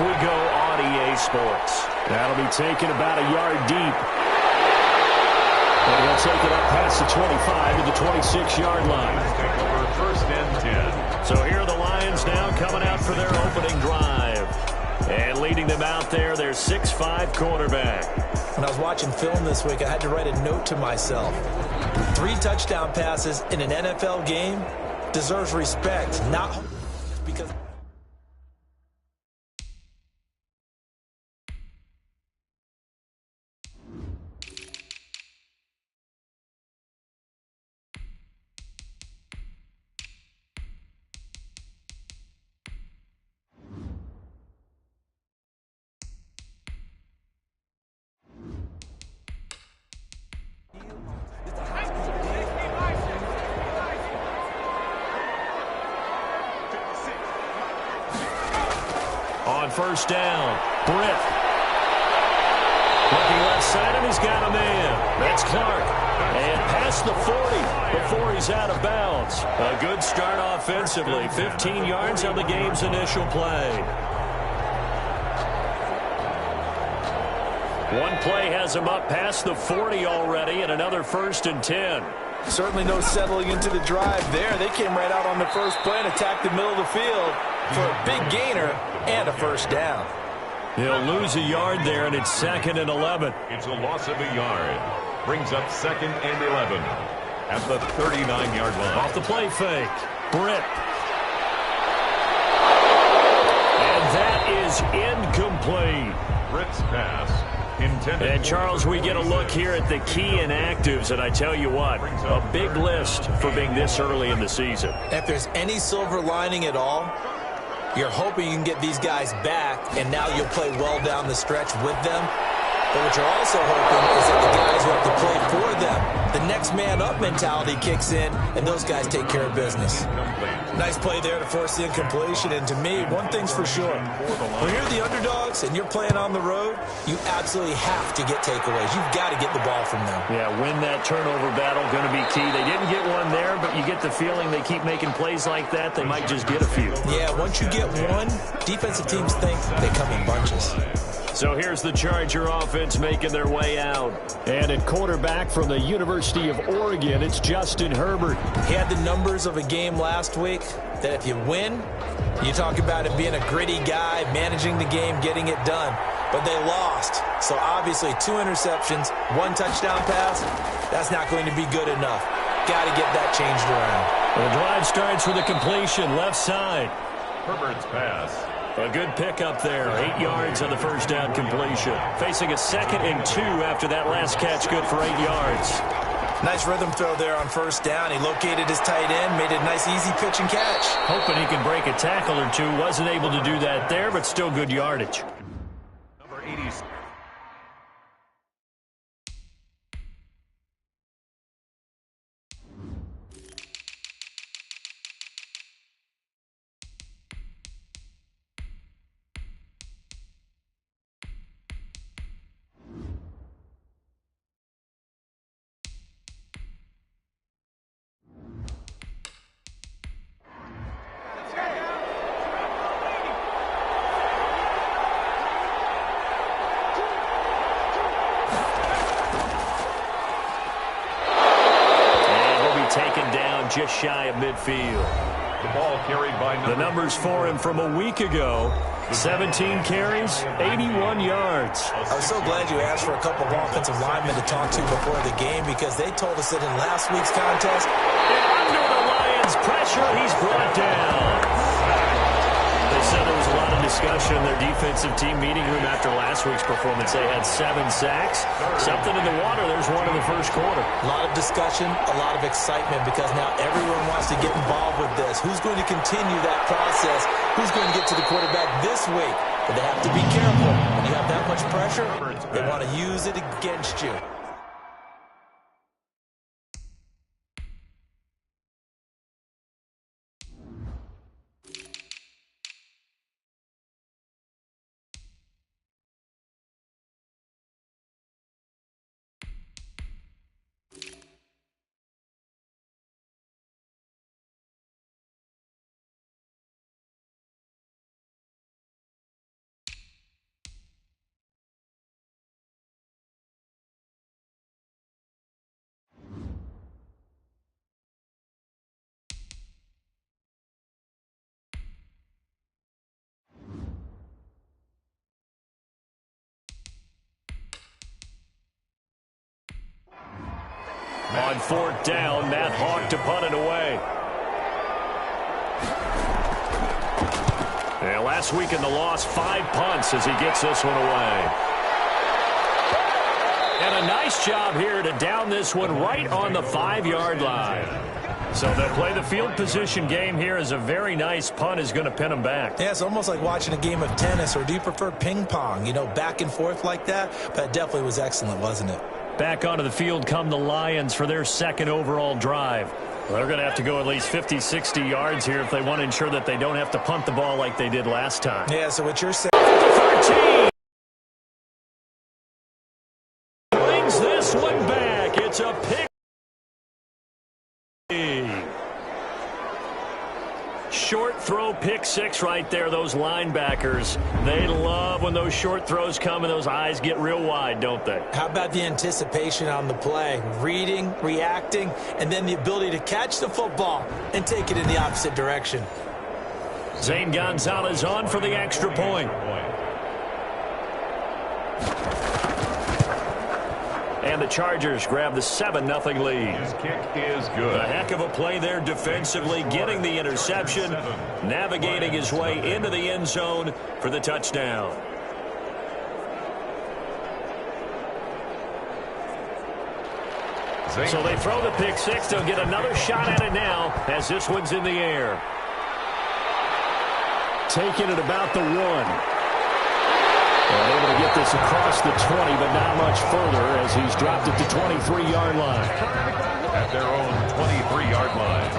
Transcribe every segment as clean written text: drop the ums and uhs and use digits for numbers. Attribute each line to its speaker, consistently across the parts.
Speaker 1: we go on EA Sports. That'll be taken about a yard deep. And he'll take it up past the 25 to the 26-yard line.
Speaker 2: First and 10.
Speaker 1: So here are the Lions now coming out for their opening drive. And leading them out there, their 6'5" quarterback.
Speaker 3: When I was watching film this week, I had to write a note to myself. 3 touchdown passes in an NFL game deserves respect, not because...
Speaker 1: On first down, Britt. Looking left side, and he's got a man. That's Clark. And past the 40 before he's out of bounds. A good start offensively. 15 yards on the game's initial play. One play has him up past the 40 already, and another 1st and 10.
Speaker 3: Certainly no settling into the drive there. They came right out on the first play and attacked the middle of the field for a big gainer and a first down.
Speaker 1: He'll lose a yard there, and it's 2nd and 11.
Speaker 2: It's a loss of a yard. Brings up 2nd and 11 at the 39-yard line.
Speaker 1: Off the play fake. Britt. And that is incomplete.
Speaker 2: Britt's pass.
Speaker 1: And, Charles, we get a look here at the key inactives, and I tell you what, a big list for being this early in the season.
Speaker 3: If there's any silver lining at all, you're hoping you can get these guys back, and now you'll play well down the stretch with them. But what you're also hoping is that the guys who have to play for them, the next man up mentality kicks in, and those guys take care of business. Nice play there to force the incompletion, and to me, one thing's for sure. When you're the underdogs and you're playing on the road, you absolutely have to get takeaways. You've got to get the ball from them.
Speaker 1: Yeah, win that turnover battle, going to be key. They didn't get one there, but you get the feeling they keep making plays like that, they might just get a few.
Speaker 3: Yeah, once you get one, defensive teams think they come in bunches.
Speaker 1: So here's the Charger offense making their way out. And at quarterback from the University of Oregon, it's Justin Herbert.
Speaker 3: He had the numbers of a game last week that if you win, you talk about him being a gritty guy, managing the game, getting it done. But they lost. So obviously 2 interceptions, 1 touchdown pass, that's not going to be good enough. Got to get that changed around.
Speaker 1: The drive starts with a completion left side.
Speaker 2: Herbert's pass.
Speaker 1: A good pickup there. 8 yards on the first down completion. Facing a 2nd and 2 after that last catch, good for 8 yards.
Speaker 3: Nice rhythm throw there on first down. He located his tight end, made a nice easy pitch and catch.
Speaker 1: Hoping he can break a tackle or two. Wasn't able to do that there, but still good yardage.
Speaker 2: Number 86.
Speaker 1: Just shy of midfield.
Speaker 2: The ball carried by
Speaker 1: the numbers for him from a week ago. 17 carries, 81 yards.
Speaker 3: I was so glad you asked for a couple of offensive linemen to talk to before the game because they told us that in last week's contest.
Speaker 1: And under the Lions' pressure, he's brought down. They said there was a lot of discussion in their defensive team meeting room after last week's performance. They had 7 sacks. Something in the water. There's one in the first quarter.
Speaker 3: A lot of discussion, a lot of excitement because now everyone wants to get involved with this. Who's going to continue that process? Who's going to get to the quarterback this week? But they have to be careful. When you have that much pressure, they want to use it against you.
Speaker 1: On fourth down, Matt Hawk to punt it away. And last week in the loss, 5 punts as he gets this one away. And a nice job here to down this one right on the 5-yard line. So they'll play the field position game here as a very nice punt is going to pin them back.
Speaker 3: Yeah, it's almost like watching a game of tennis, or do you prefer ping pong? You know, back and forth like that? But it definitely was excellent, wasn't it?
Speaker 1: Back onto the field come the Lions for their second overall drive. Well, they're going to have to go at least 50, 60 yards here if they want to ensure that they don't have to punt the ball like they did last time.
Speaker 3: Yeah, so what you're saying...
Speaker 1: 13! Brings this one back. It's a pick. Short throw pick six right there. Those linebackers, they love when those short throws come and those eyes get real wide, don't they?
Speaker 3: How about the anticipation on the play? Reading, reacting, and then the ability to catch the football and take it in the opposite direction.
Speaker 1: Zane Gonzalez on for the extra point. And the Chargers grab the 7-0 lead.
Speaker 2: His kick is good.
Speaker 1: A heck of a play there defensively, getting the interception, navigating his way into the end zone for the touchdown. So they throw the pick six. They'll get another shot at it now as this one's in the air. Taking it about the 1. And able to get this across the 20, but not much further as he's dropped it to 23-yard line.
Speaker 2: At their own 23-yard line.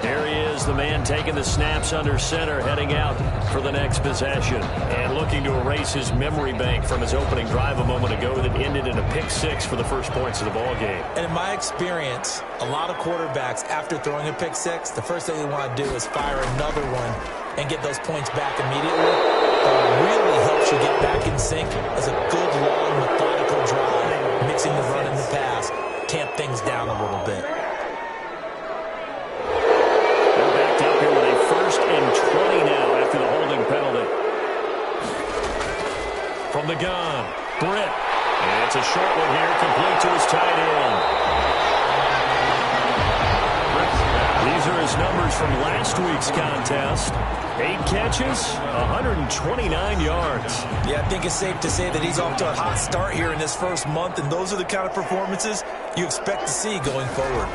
Speaker 1: There he is, the man taking the snaps under center, heading out for the next possession. And looking to erase his memory bank from his opening drive a moment ago that ended in a pick six for the first points of the ball game.
Speaker 3: And in my experience, a lot of quarterbacks, after throwing a pick six, the first thing they want to do is fire another one and get those points back immediately. What really helps you get back in sync is a good, long, methodical drive, mixing the run and the pass, tamp things down a little bit.
Speaker 1: They're backed up here with a 1st and 20 now after the holding penalty. From the gun, Britt. And it's a short one here, complete to his tight end. These are his numbers from last week's contest. 8 catches, 129 yards.
Speaker 3: Yeah, I think it's safe to say that he's off to a hot start here in this first month, and those are the kind of performances you expect to see going forward.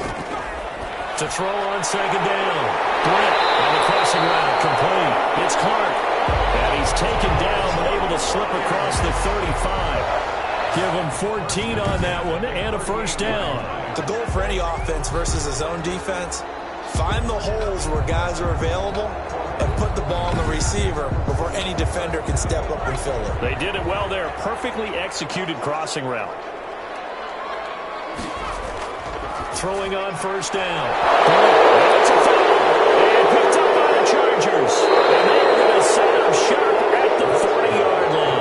Speaker 1: To throw on second down. Britt on the crossing route, complete. It's Clark. And he's taken down, but able to slip across the 35. Give him 14 on that one and a first down.
Speaker 3: The goal for any offense versus his own defense, find the holes where guys are available and put the ball on the receiver before any defender can step up and fill it.
Speaker 1: They did it well there. Perfectly executed crossing route. Throwing on first down. It's a foul. And picked up by the Chargers. And they're going to set up shop at the 40-yard line.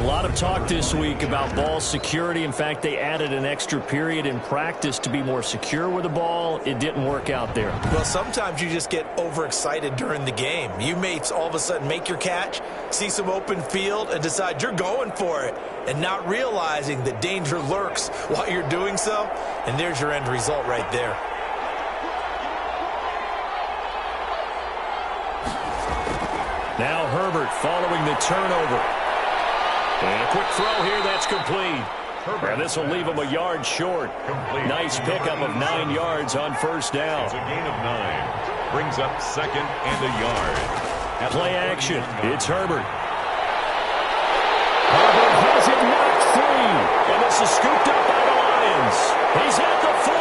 Speaker 1: A lot of talk this week about ball security. In fact, they added an extra period in practice to be more secure with the ball. It didn't work out there.
Speaker 3: Well, sometimes you just get overexcited during the game. You may all of a sudden make your catch, see some open field, and decide you're going for it, and not realizing that danger lurks while you're doing so. And there's your end result right there.
Speaker 1: Now Herbert following the turnover. And a quick throw here, that's complete. And this will leave him a yard short. Nice pickup of 9 yards on first down.
Speaker 2: It's a gain of 9. Brings up 2nd and a yard.
Speaker 1: Play action. It's Herbert. Herbert has it knocked free. And this is scooped up by the Lions. He's at the 40,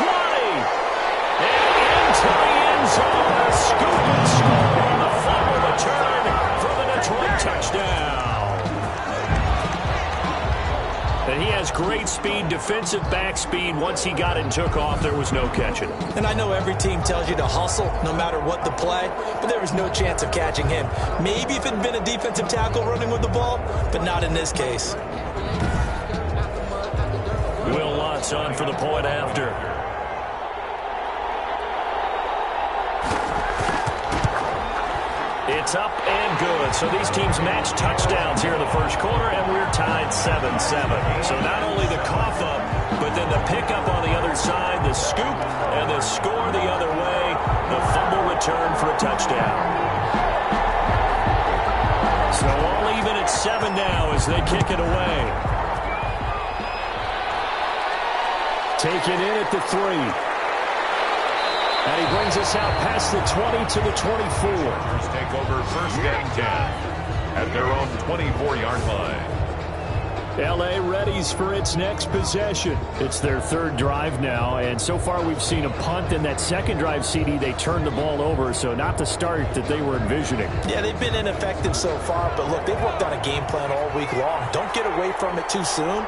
Speaker 1: 20, and into the end zone. A scoop and score on the final return for the Detroit touchdown. And he has great speed, defensive back speed. Once he got it and took off, there was no catching.
Speaker 3: And I know every team tells you to hustle no matter what the play, but there was no chance of catching him. Maybe if it had been a defensive tackle running with the ball, but not in this case.
Speaker 1: Will Lutz on for the point after. It's up and good. So these teams match touchdowns here in the first quarter, and we're tied 7-7. So not only the cough up, but then the pickup on the other side, the scoop, and the score the other way, the fumble return for a touchdown. So all even at 7 now as they kick it away. Taken in at the 3. And he brings us out past the 20 to the 24.
Speaker 2: First take over first and 10 at their own 24-yard line.
Speaker 1: L.A. readies for its next possession. It's their third drive now, and so far we've seen a punt. In that second drive, CD, they turned the ball over, so not the start that they were envisioning.
Speaker 3: Yeah, they've been ineffective so far, but look, they've worked on a game plan all week long. Don't get away from it too soon.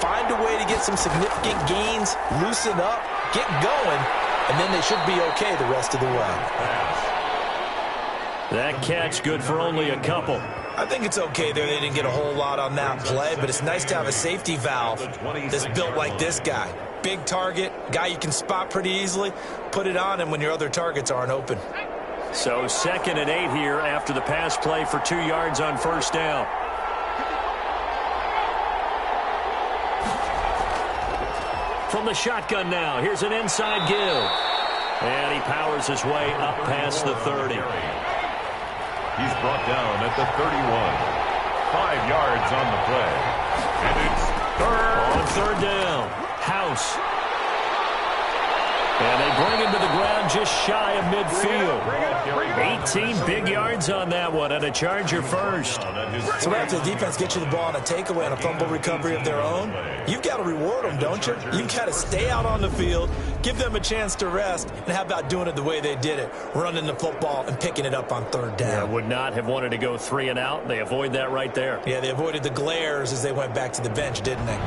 Speaker 3: Find a way to get some significant gains, loosen up, get going, and then they should be okay the rest of the way.
Speaker 1: That catch good for only a couple.
Speaker 3: I think it's okay there. They didn't get a whole lot on that play, but it's nice to have a safety valve that's built like this guy. Big target, guy you can spot pretty easily. Put it on him when your other targets aren't open.
Speaker 1: So 2nd and 8 here after the pass play for 2 yards on first down. From the shotgun now, here's an inside give. And he powers his way up past the 30.
Speaker 2: He's brought down at the 31. 5 yards on the play. And it's
Speaker 1: On third down, House. And they bring him to the ground just shy of midfield. 18 big yards on that one, and a Charger first.
Speaker 3: So after the defense gets you the ball on a takeaway and a fumble recovery of their own, you've got to reward them, don't you? You've got to stay out on the field, give them a chance to rest, and how about doing it the way they did it, running the football and picking it up on third down.
Speaker 1: Yeah, would not have wanted to go 3 and out. They avoid that right there.
Speaker 3: Yeah, they avoided the glares as they went back to the bench, didn't they?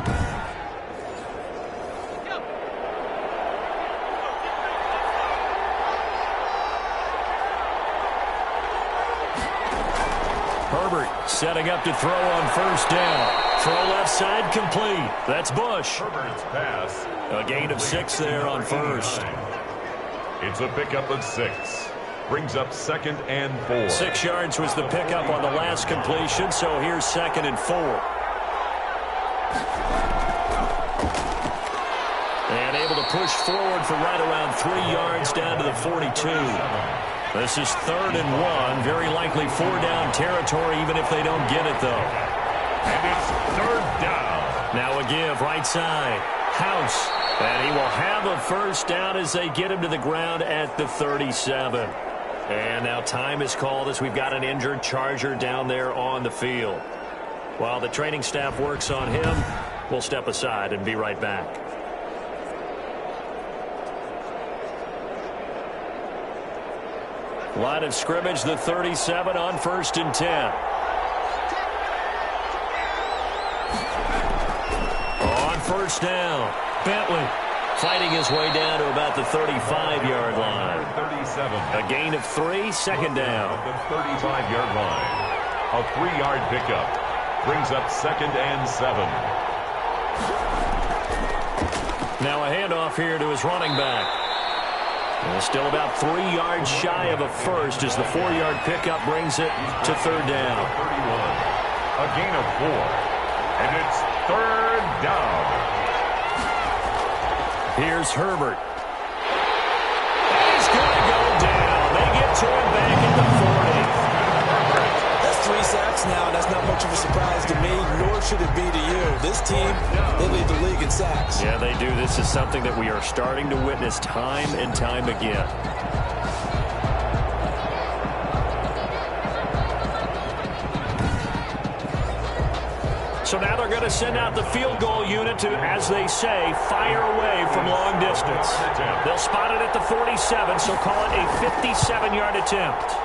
Speaker 1: Herbert setting up to throw on first down. Throw left side complete. That's Bush.
Speaker 2: Herbert's pass.
Speaker 1: A gain of 6 there on first.
Speaker 2: It's a pickup of 6. Brings up 2nd and 4.
Speaker 1: 6 yards was the pickup on the last completion, so here's 2nd and 4. And able to push forward for right around 3 yards down to the 42. This is 3rd and 1. Very likely 4-down territory, even if they don't get it, though.
Speaker 2: And it's 3rd down.
Speaker 1: Now a give, right side. House. And he will have a first down as they get him to the ground at the 37. And now time is called as we've got an injured Charger down there on the field. While the training staff works on him, we'll step aside and be right back. Line of scrimmage, the 37 on 1st and 10. On first down, Bentley fighting his way down to about the 35-yard line.
Speaker 2: 37.
Speaker 1: A gain of 3, 2nd down.
Speaker 2: The 35-yard line. A 3-yard pickup. Brings up 2nd and 7.
Speaker 1: Now a handoff here to his running back. And still about 3 yards shy of a first as the 4-yard pickup brings it to 3rd down.
Speaker 2: 31. A gain of 4. And it's 3rd down.
Speaker 1: Here's Herbert. He's going to go down. They get to him back at the 40.
Speaker 3: That's 3 sacks now, and that's not much of a surprise to me, nor should it be to you. This team, they lead the league in sacks.
Speaker 1: Yeah, they do. This is something that we are starting to witness time and time again. So now they're going to send out the field goal unit to, as they say, fire away from long distance. They'll spot it at the 47, so call it a 57-yard attempt.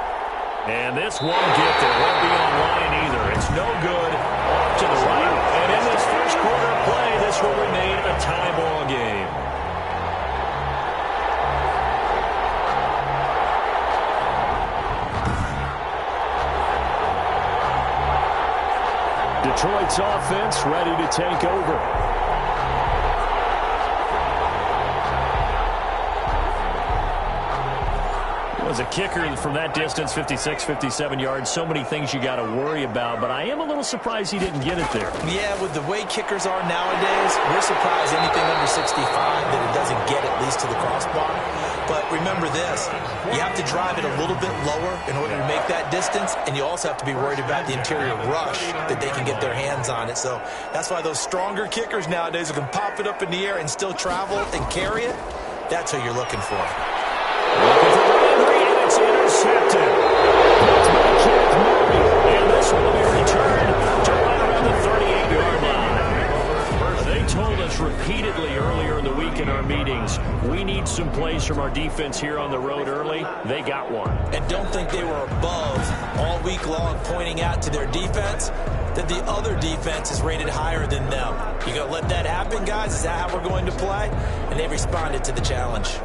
Speaker 1: And this won't get there. Won't be online either. It's no good. Off to the right. And in this first quarter of play, this will remain a tie ball game. Detroit's offense ready to take over. as a kicker from that distance, 56, 57 yards, so many things you got to worry about, but I am a little surprised he didn't get it there.
Speaker 3: Yeah, with the way kickers are nowadays, we're surprised anything under 65 that it doesn't get at least to the crossbar. But remember this, you have to drive it a little bit lower in order to make that distance, and you also have to be worried about the interior rush that they can get their hands on it. So that's why those stronger kickers nowadays who can pop it up in the air and still travel and carry it, that's who you're looking for.
Speaker 1: Looking for Landry, and it's intercepted. That's by Jack Murray, and this one will be returned to right around the 38-yard line. They told us repeatedly earlier in the week in our meetings, we need some plays from our defense here on the road early. They got one.
Speaker 3: And don't think they were above all week long pointing out to their defense that the other defense is rated higher than them. You going to let that happen, guys? Is that how we're going to play? And they responded to the challenge.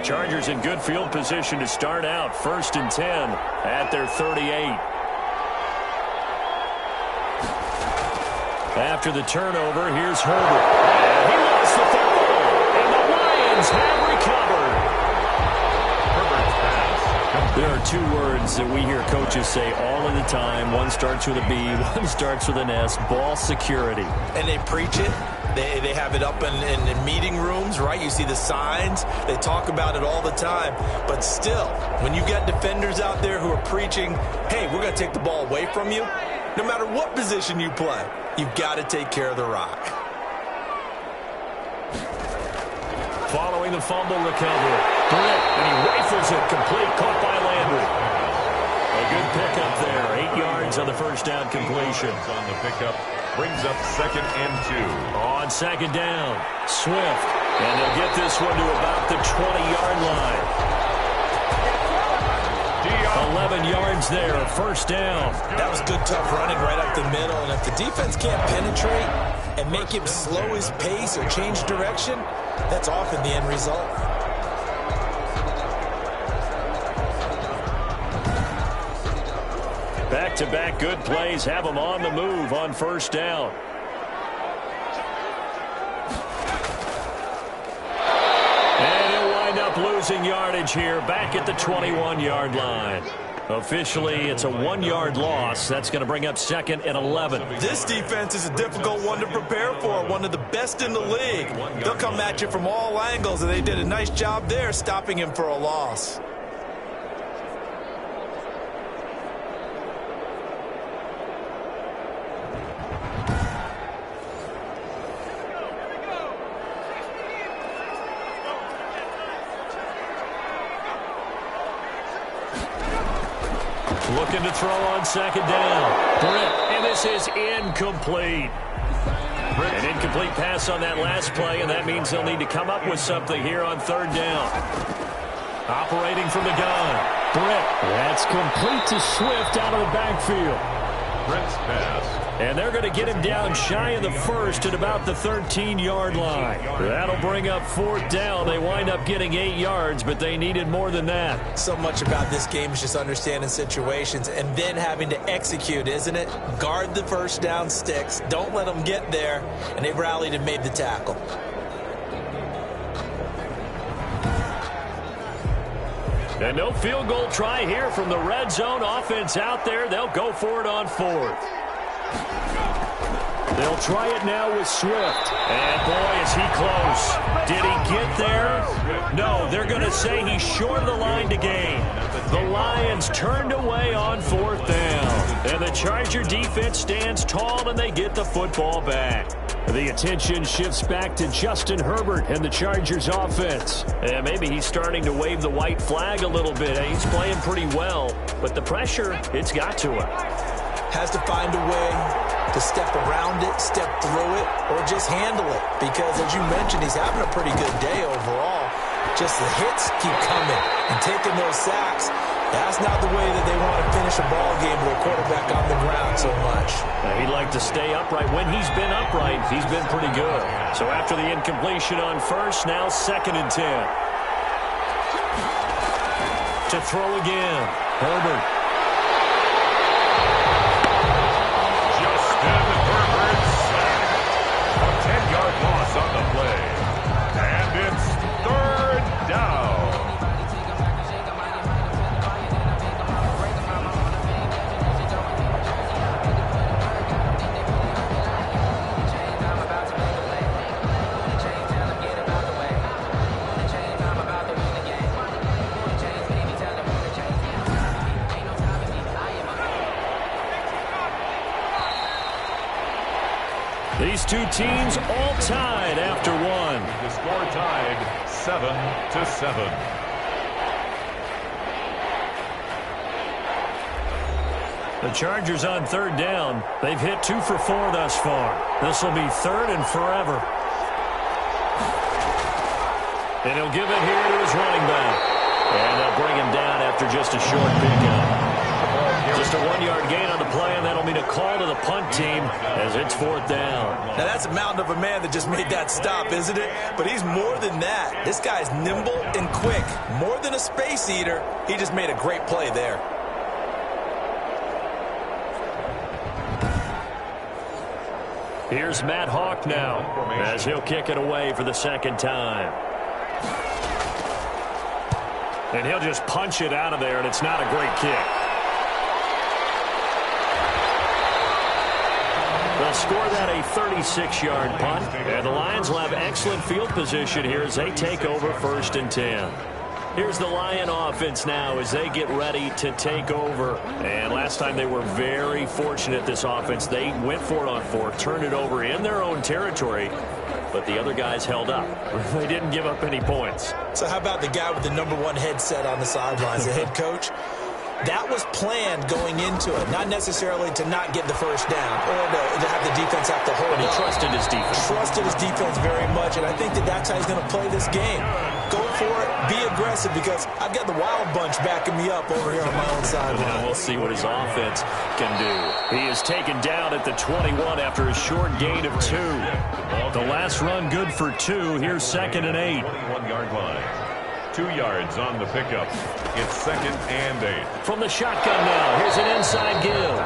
Speaker 1: Chargers in good field position to start out. 1st and 10 at their 38. After the turnover, here's Herbert. And he lost the football. And the Lions have recovered.
Speaker 2: Herbert's pass.
Speaker 1: There are 2 words that we hear coaches say all of the time. One starts with a B, one starts with an S. Ball security.
Speaker 3: And they preach it. They have it up in meeting rooms, right? You see the signs. They talk about it all the time. But still, when you got defenders out there who are preaching, hey, we're going to take the ball away from you, no matter what position you play, you've got to take care of the rock.
Speaker 1: Following the fumble recovery. Britt, and he rifles it complete, caught by Landry. A good pickup there. 8 yards on the first down completion.
Speaker 2: On the pickup. Brings up 2nd and 2.
Speaker 1: On 2nd down, Swift. And they'll get this one to about the 20-yard line. 11 yards there, 1st down.
Speaker 3: That was good, tough running right up the middle. And if the defense can't penetrate and make him slow his pace or change direction, that's often the end result.
Speaker 1: Back-to-back good plays have them on the move on 1st down. And he'll wind up losing yardage here back at the 21-yard line. Officially, it's a 1-yard loss. That's going to bring up 2nd and 11.
Speaker 3: This defense is a difficult one to prepare for, one of the best in the league. They'll come at you from all angles, and they did a nice job there stopping him for a loss.
Speaker 1: Looking to throw on 2nd down. Britt, and this is incomplete. An incomplete pass on that last play, and that means they'll need to come up with something here on 3rd down. Operating from the gun. Britt, that's complete to Swift out of the backfield.
Speaker 2: Britt's pass.
Speaker 1: And they're going to get him down shy of the 1st at about the 13-yard line. That'll bring up 4th down. They wind up getting 8 yards, but they needed more than that.
Speaker 3: So much about this game is just understanding situations and then having to execute, isn't it? Guard the 1st down sticks. Don't let them get there. And they rallied and made the tackle.
Speaker 1: And no field goal try here from the red zone offense out there. They'll go for it on 4th. They'll try it now with Swift. And boy, is he close. Did he get there? No, they're going to say he's short of the line to gain. The Lions turned away on 4th down. And the Charger defense stands tall, and they get the football back. The attention shifts back to Justin Herbert and the Chargers offense. And maybe he's starting to wave the white flag a little bit. He's playing pretty well, but the pressure, it's got to him.
Speaker 3: Has to find a way to step around it, step through it, or just handle it. Because, as you mentioned, he's having a pretty good day overall. Just the hits keep coming and taking those sacks. That's not the way that they want to finish a ball game with a quarterback on the ground so much.
Speaker 1: He'd like to stay upright. When he's been upright, he's been pretty good. So after the incompletion on 1st, now 2nd and 10. To throw again, Herbert.
Speaker 2: Justin Herbert sacked. A 10-yard loss on the play. And it's 3rd
Speaker 1: These two teams all tied after one.
Speaker 2: The score tied 7-7.
Speaker 1: The Chargers on third down. They've hit 2 for 4 thus far. This will be third and forever. And he'll give it here to his running back. And they'll bring him down after just a short pickup. Just a 1-yard gain on the play, and that'll mean a call to the punt team as it's fourth down.
Speaker 3: Now, that's a mountain of a man that just made that stop, isn't it? But he's more than that. This guy's nimble and quick. More than a space eater. He just made a great play there.
Speaker 1: Here's Matt Hawk now as he'll kick it away for the second time. And he'll just punch it out of there, and it's not a great kick. They'll score that a 36-yard punt, and the Lions will have excellent field position here as they take over 1st and 10. Here's the Lion offense now as they get ready to take over. And last time they were very fortunate, this offense. They went for it on 4th, turned it over in their own territory, but the other guys held up. They didn't give up any points.
Speaker 3: So how about the guy with the #1 headset on the sidelines, the head coach? That was planned going into it, not necessarily to not get the first down or to have the defense have to hold
Speaker 1: But he
Speaker 3: up.
Speaker 1: trusted his defense.
Speaker 3: Trusted his defense very much, and I think that's how he's going to play this game. Go for it, be aggressive, because I've got the wild bunch backing me up over here on my own sideline.
Speaker 1: We'll see what his offense can do. He is taken down at the 21 after a short gain of 2. The last run good for 2. Here's 2nd and 8.
Speaker 2: 21-yard line. 2 yards on the pickup. It's 2nd and 8.
Speaker 1: From the shotgun now, here's an inside give.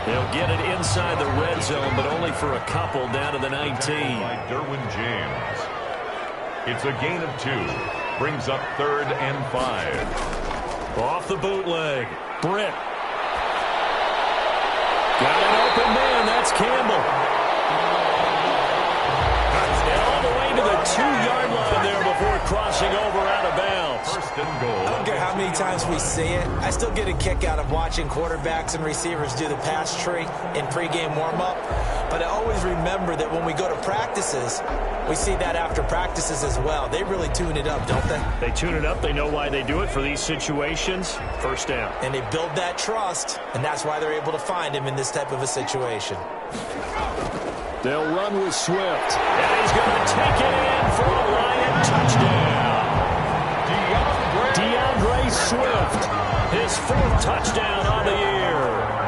Speaker 1: They'll get it inside the red zone, but only for a couple down to the 19.
Speaker 2: By Derwin James. It's a gain of 2. Brings up 3rd and 5.
Speaker 1: Off the bootleg. Britt. Got an open man. That's Campbell. And all the way to the 2-yard line there before crossing over out of bounds.
Speaker 2: 1st and goal.
Speaker 3: I don't care how many times we see it. I still get a kick out of watching quarterbacks and receivers do the pass tree in pregame warm-up. But I always remember that when we go to practices, we see that after practices as well. They really tune it up, don't they?
Speaker 1: They tune it up. They know why they do it for these situations. First down.
Speaker 3: And they build that trust, and that's why they're able to find him in this type of a situation.
Speaker 1: They'll run with Swift. And he's going to take it in for a Lion touchdown. DeAndre Swift, his 4th touchdown on the year.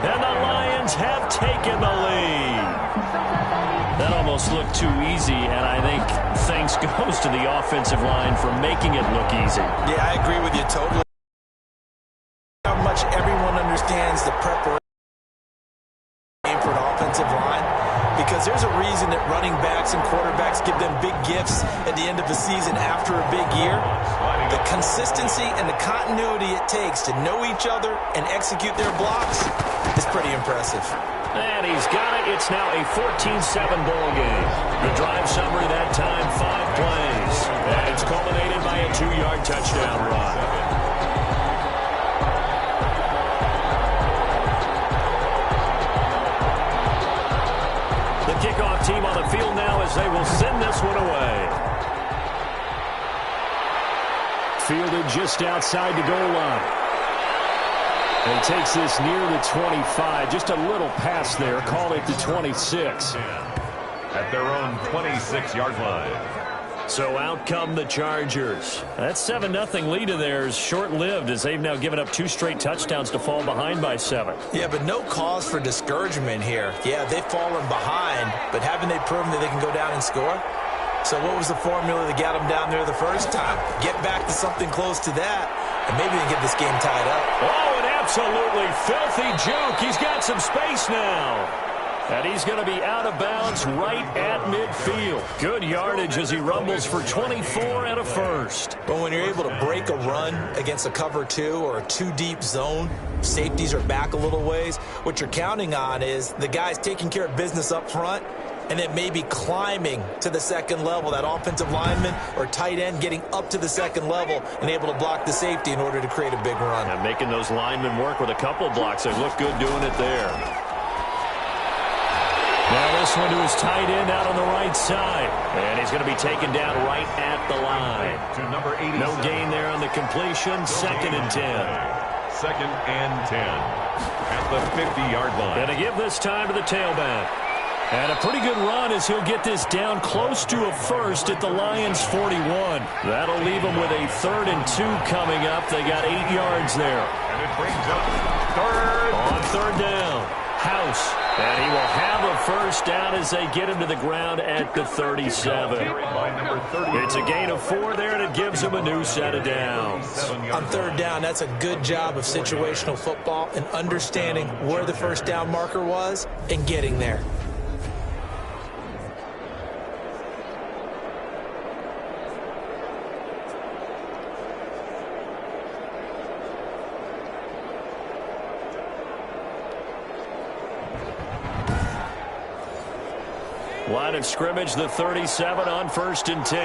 Speaker 1: And the Lions have taken the lead. That almost looked too easy, and I think thanks goes to the offensive line for making it look easy.
Speaker 3: Yeah, I agree with you totally. How much everyone understands the preparation for an offensive line. Because there's a reason that running backs and quarterbacks give them big gifts at the end of the season after a big year. The consistency and the continuity it takes to know each other and execute their blocks is pretty impressive.
Speaker 1: And he's got it. It's now a 14-7 ball game. The drive summary that time, 5 plays. And it's culminated by a 2-yard touchdown run. The kickoff team on the field now as they will send this one away. Fielded just outside the goal line. And he takes this near the 25. Just a little pass there. Call it the 26.
Speaker 2: At their own 26-yard line.
Speaker 1: So out come the Chargers. That 7-0 lead of theirs short-lived as they've now given up 2 straight touchdowns to fall behind by 7.
Speaker 3: Yeah, but no cause for discouragement here. Yeah, they've fallen behind, but haven't they proven that they can go down and score? So what was the formula that got them down there the first time? Get back to something close to that, and maybe they can get this game tied up.
Speaker 1: Oh, an absolutely filthy juke. He's got some space now. And he's going to be out of bounds right at midfield. Good yardage as he rumbles for 24 and a first.
Speaker 3: But when you're able to break a run against a cover 2 or a 2-deep zone, safeties are back a little ways. What you're counting on is the guys taking care of business up front and then maybe climbing to the second level, that offensive lineman or tight end getting up to the second level and able to block the safety in order to create a big run.
Speaker 1: And making those linemen work with a couple blocks. They look good doing it there. Now this one to his tight end out on the right side. And he's going to be taken down right at the line.
Speaker 2: To number 87.
Speaker 1: No gain there on the completion. 2nd and 10.
Speaker 2: 2nd and 10 at the 50-yard line.
Speaker 1: And to give this time to the tailback. And a pretty good run as he'll get this down close to a first at the Lions' 41. That'll leave them with a 3rd and 2 coming up. They got 8 yards there.
Speaker 2: And it brings up 3rd.
Speaker 1: On 3rd down, House. And he will have a first down as they get him to the ground at the 37. It's a gain of 4 there, and it gives him a new set of downs.
Speaker 3: On 3rd down, that's a good job of situational football and understanding where the first down marker was and getting there.
Speaker 1: Line of scrimmage, the 37 on 1st and 10.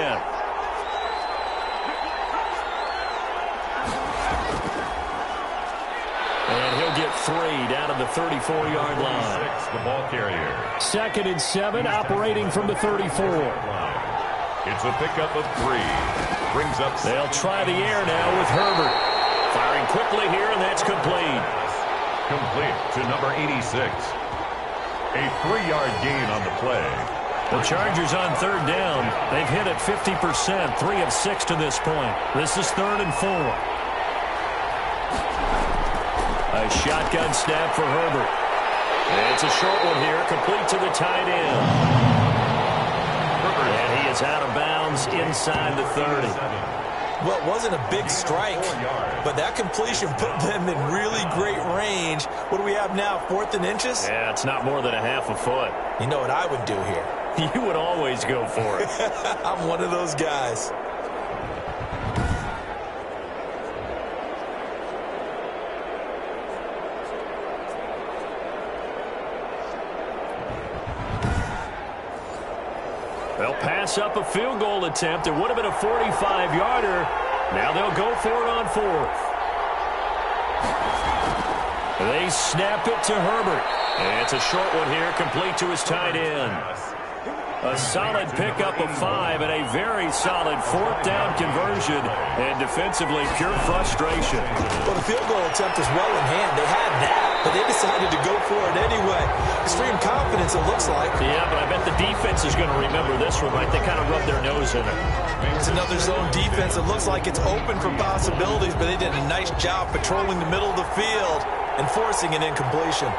Speaker 1: And he'll get 3 down at the 34-yard line.
Speaker 2: The ball carrier.
Speaker 1: 2nd and 7, operating from the 34.
Speaker 2: It's a pickup of 3. Brings up.
Speaker 1: They'll try the air now with Herbert. Firing quickly here, and that's complete.
Speaker 2: Complete to number 86. A 3-yard gain on the play.
Speaker 1: The Chargers on 3rd down. They've hit it 50%, 3 of 6 to this point. This is 3rd and 4. A shotgun snap for Herbert. It's a short one here, complete to the tight end. And he is out of bounds inside the 30.
Speaker 3: Well, it wasn't a big strike, but that completion put them in really great range. What do we have now, 4th and inches?
Speaker 1: Yeah, it's not more than a half a foot.
Speaker 3: You know what I would do here?
Speaker 1: You would always go for it.
Speaker 3: I'm one of those guys.
Speaker 1: They'll pass up a field goal attempt. It would have been a 45-yarder. Now they'll go for it on 4th. They snap it to Herbert. And it's a short one here, complete to his tight end. A solid pickup of 5 and a very solid 4th down conversion. And defensively, pure frustration.
Speaker 3: Well, the field goal attempt was well in hand. They had that, but they decided to go for it anyway. Extreme confidence, it looks like.
Speaker 1: Yeah, but I bet the defense is going to remember this one, right? They kind of rubbed their nose in it.
Speaker 3: It's another zone defense. It looks like it's open for possibilities, but they did a nice job patrolling the middle of the field and forcing an incompletion.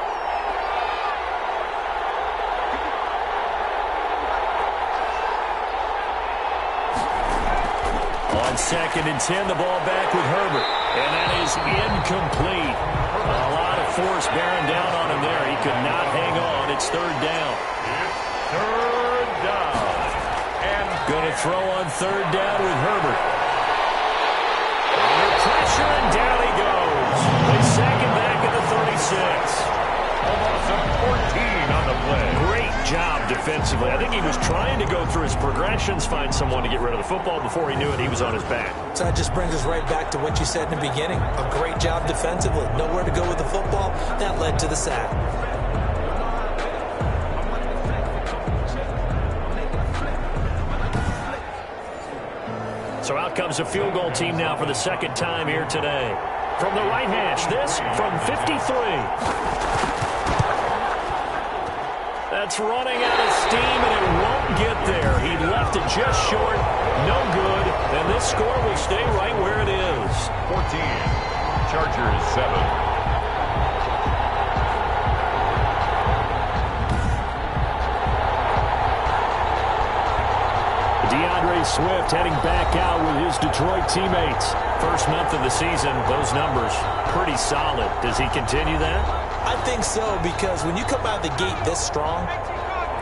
Speaker 1: On 2nd and 10, the ball back with Herbert. And that is incomplete. A lot of force bearing down on him there. He could not hang on. It's 3rd down.
Speaker 2: It's 3rd down. And
Speaker 1: going to throw on 3rd down with Herbert. Under pressure, and down he goes. They sack him back at the 36.
Speaker 2: almost a 14 on the play.
Speaker 1: Great job defensively. I think he was trying to go through his progressions, find someone to get rid of the football. Before he knew it, he was on his back.
Speaker 3: So that just brings us right back to what you said in the beginning. A great job defensively. Nowhere to go with the football. That led to the sack.
Speaker 1: So out comes a field goal team now for the second time here today. From the right hash, this from 53. That's running out of steam, and it won't get there. He left it just short. No good. And this score will stay right where it is.
Speaker 2: 14. Chargers 7.
Speaker 1: Swift heading back out with his Detroit teammates. First month of the season, those numbers pretty solid. Does he continue that?
Speaker 3: I think so, because when you come out of the gate this strong,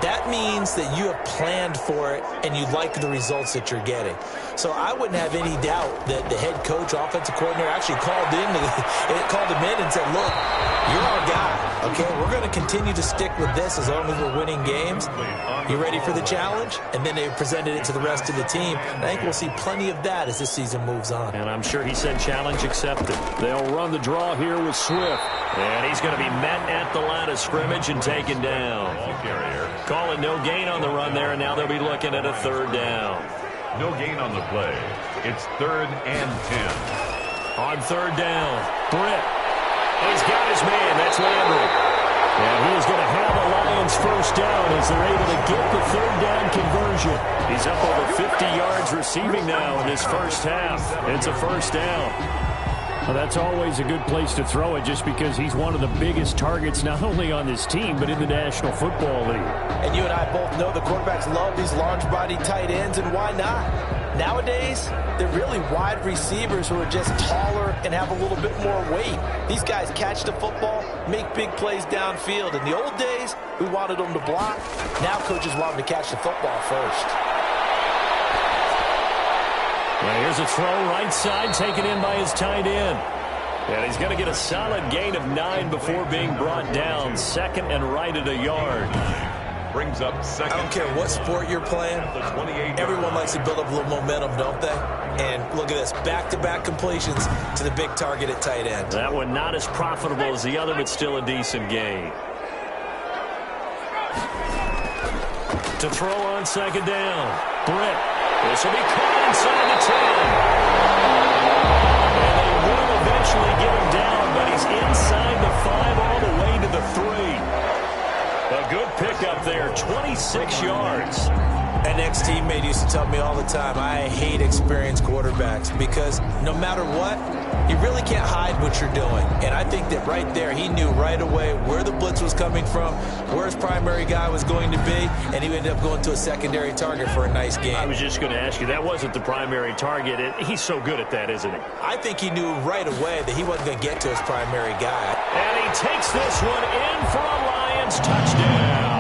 Speaker 3: that means that you have planned for it and you like the results that you're getting. So I wouldn't have any doubt that the head coach, offensive coordinator, actually called him in and said, look, you're our guy, okay? We're going to continue to stick with this as long as we're winning games. You ready for the challenge? And then they presented it to the rest of the team. I think we'll see plenty of that as this season moves on.
Speaker 1: And I'm sure he said challenge accepted. They'll run the draw here with Swift. And he's going to be met at the line of scrimmage and taken down. Calling no gain on the run there, and now they'll be looking at a third down.
Speaker 2: No gain on the play. It's 3rd and 10.
Speaker 1: On third down, Britt. He's got his man. That's Landry. And he is going to have the Lions first down as they're able to get the third down conversion. He's up over 50 yards receiving now in this first half. It's a first down.
Speaker 4: Well, that's always a good place to throw it just because he's one of the biggest targets not only on this team but in the National Football League.
Speaker 3: And you and I both know the quarterbacks love these large-body tight ends, and why not? Nowadays, they're really wide receivers who are just taller and have a little bit more weight. These guys catch the football, make big plays downfield. In the old days, we wanted them to block. Now coaches want them to catch the football first.
Speaker 1: Well, here's a throw right side taken in by his tight end. And he's going to get a solid gain of 9 before being brought down. 2nd and right at a yard.
Speaker 2: Brings up 2nd.
Speaker 3: I don't care what sport you're playing. Everyone likes to build up a little momentum, don't they? And look at this, back-to-back completions to the big target at tight end.
Speaker 1: That one not as profitable as the other, but still a decent gain. To throw on 2nd down. Britt. This will be caught inside the 10. And they will eventually get him down, but he's inside the 5 all the way to the 3. A good pickup there, 26 yards.
Speaker 3: An ex-teammate used to tell me all the time, I hate experienced quarterbacks because no matter what, you really can't hide what you're doing. And I think that right there, he knew right away where the blitz was coming from, where his primary guy was going to be, and he ended up going to a secondary target for a nice game.
Speaker 1: I was just going to ask you, that wasn't the primary target. He's so good at that, isn't he?
Speaker 3: I think he knew right away that he wasn't going to get to his primary guy.
Speaker 1: And he takes this one in for a Lions touchdown.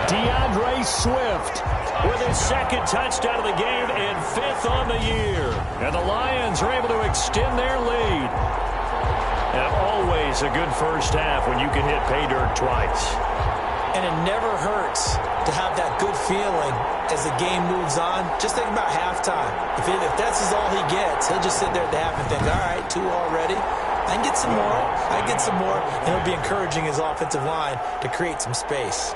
Speaker 1: DeAndre Swift with his 2nd touchdown of the game and 5th on the year. And the Lions are able to extend their lead. And always a good first half when you can hit pay dirt twice.
Speaker 3: And it never hurts to have that good feeling as the game moves on. Just think about halftime. If that's all he gets, he'll just sit there at the half and think, all right, 2 already. I can get some more. I can get some more. And he'll be encouraging his offensive line to create some space.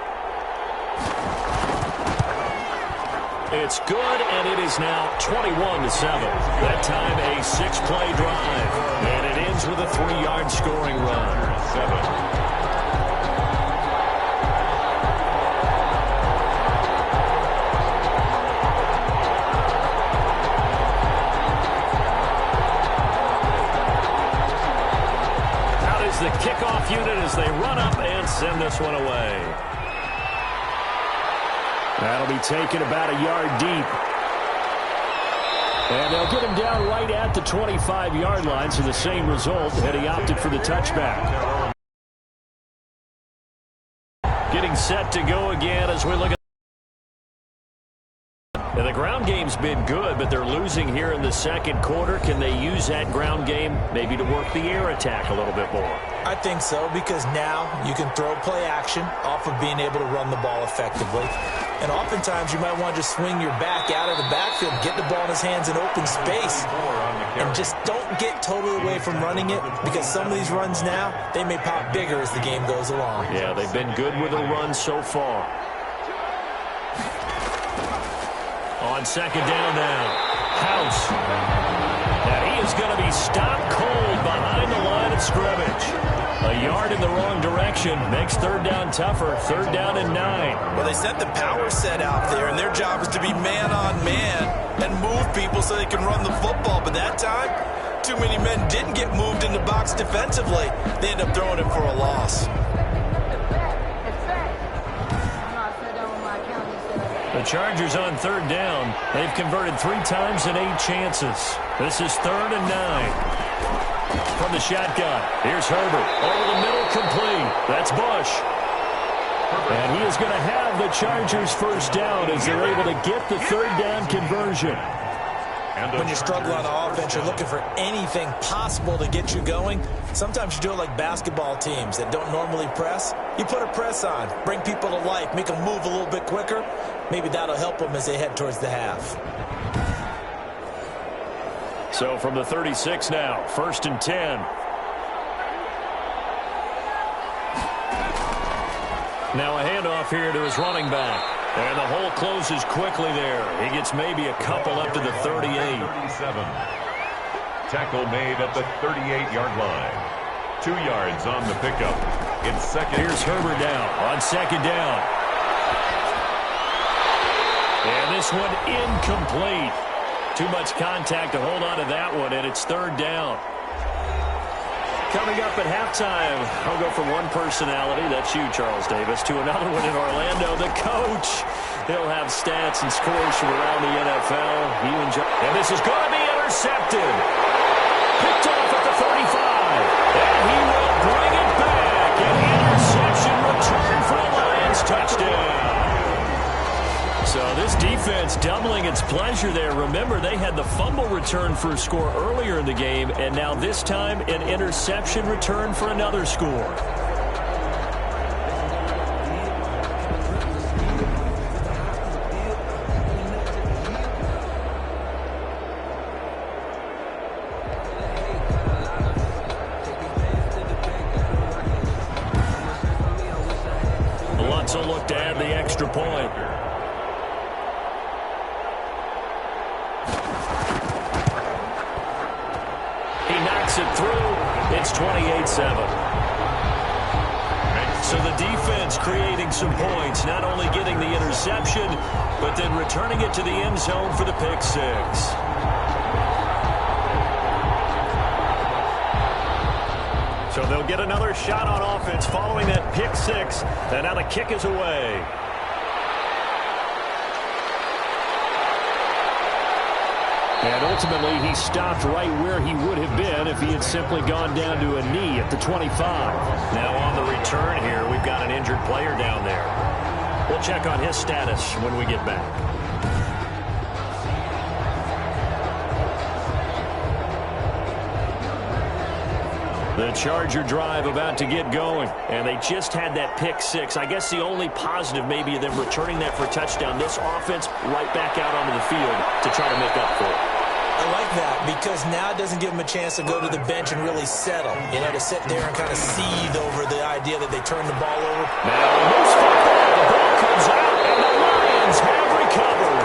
Speaker 1: It's good, and it is now 21-7. That time a 6-play drive, and it ends with a 3-yard scoring run.
Speaker 2: 7.
Speaker 1: Out is the kickoff unit as they run up and send this one away. That'll be taken about a yard deep. And they'll get him down right at the 25-yard line, so the same result, and he opted for the touchback. Getting set to go again as we look at. And the ground game's been good, but they're losing here in the 2nd quarter. Can they use that ground game maybe to work the air attack a little bit more?
Speaker 3: I think so, because now you can throw play action off of being able to run the ball effectively. And oftentimes you might want to just swing your back out of the backfield, get the ball in his hands in open space, and just don't get totally away from running it, because some of these runs now, they may pop bigger as the game goes along.
Speaker 1: Yeah, they've been good with the run so far. On 2nd down now, House. Now he is going to be stopped cold behind the line of scrimmage. A yard in the wrong direction makes 3rd down tougher. 3rd down and 9.
Speaker 3: Well, they sent the power set out there, and their job is to be man-on-man and move people so they can run the football. But that time, too many men didn't get moved in the box defensively. They end up throwing him for a loss.
Speaker 1: The Chargers on 3rd down. They've converted 3 times in 8 chances. This is 3rd and 9. From the shotgun, here's Herbert. Over the middle, complete. That's Bush. And he is going to have the Chargers first down as they're able to get the 3rd down conversion.
Speaker 3: When you're struggling on offense, you're looking for anything possible to get you going. Sometimes you do it like basketball teams that don't normally press. You put a press on, bring people to life, make them move a little bit quicker. Maybe that'll help them as they head towards the half.
Speaker 1: So from the 36 now, 1st and 10. Now a handoff here to his running back. And the hole closes quickly there. He gets maybe a couple up to the 38.
Speaker 2: 37. Tackle made at the 38-yard line. 2 yards on the pickup. It's second.
Speaker 1: Here's Herbert down on second down. And this one incomplete. Too much contact to hold on to that one, and it's third down. Coming up at halftime, I'll go from one personality, that's you, Charles Davis, to another one in Orlando, the coach. He'll have stats and scores from around the NFL. And this is going to be intercepted. Picked off at the 35. And he will bring it back. An interception return for a Lions touchdown. So this defense doubling its pleasure there. Remember, they had the fumble return for a score earlier in the game, and now this time an interception return for another score. Lutz will look to add the extra point. It through. It's 28-7. So the defense creating some points, not only getting the interception, but then returning it to the end zone for the pick six. So they'll get another shot on offense following that pick six, and now the kick is away. And ultimately, he stopped right where he would have been if he had simply gone down to a knee at the 25. Now on the return here, we've got an injured player down there. We'll check on his status when we get back. The Charger drive about to get going, and they just had that pick six. I guess the only positive maybe of them returning that for a touchdown. This offense right back out onto the field to try to make up for it.
Speaker 3: I like that because now it doesn't give them a chance to go to the bench and really settle, to sit there and kind of seethe over the idea that they turned the ball over.
Speaker 1: Now, loose football. The ball comes out, and the Lions have recovered.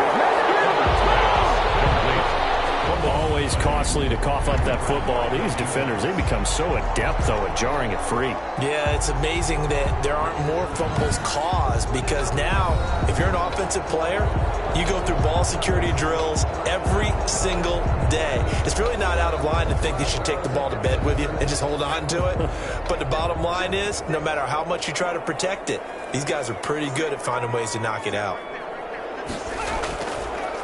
Speaker 1: Always costly to cough up that football. These defenders, they become so adept, though, at jarring it free.
Speaker 3: Yeah, it's amazing that there aren't more fumbles caused because now, if you're an offensive player, you go through ball security drills every single day. It's really not out of line to think you should take the ball to bed with you and just hold on to it. But the bottom line is, no matter how much you try to protect it, these guys are pretty good at finding ways to knock it out.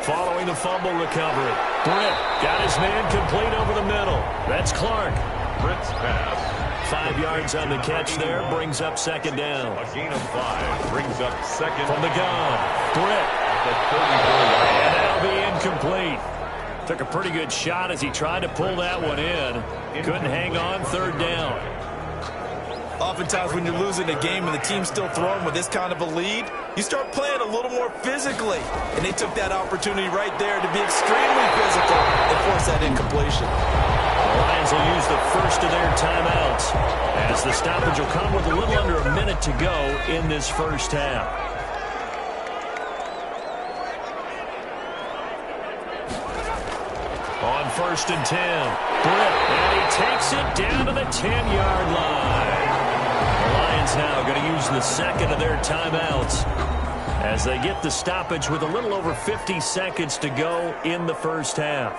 Speaker 1: Following the fumble recovery, Britt got his man complete over the middle. That's Clark.
Speaker 2: Britt's pass.
Speaker 1: 5 yards on the catch there, brings up second down.
Speaker 2: A gain of 5 brings up second.
Speaker 1: From the gun, Britt. And that'll be incomplete. Took a pretty good shot as he tried to pull that one in. Couldn't hang on, third down.
Speaker 3: Oftentimes when you're losing a game and the team's still throwing with this kind of a lead, you start playing a little more physically. And they took that opportunity right there to be extremely physical and force that incompletion.
Speaker 1: The Lions will use the first of their timeouts as the stoppage will come with a little under a minute to go in this first half. On 1st and 10, Britt, and he takes it down to the 10-yard line. The Lions now going to use the second of their timeouts as they get the stoppage with a little over 50 seconds to go in the first half.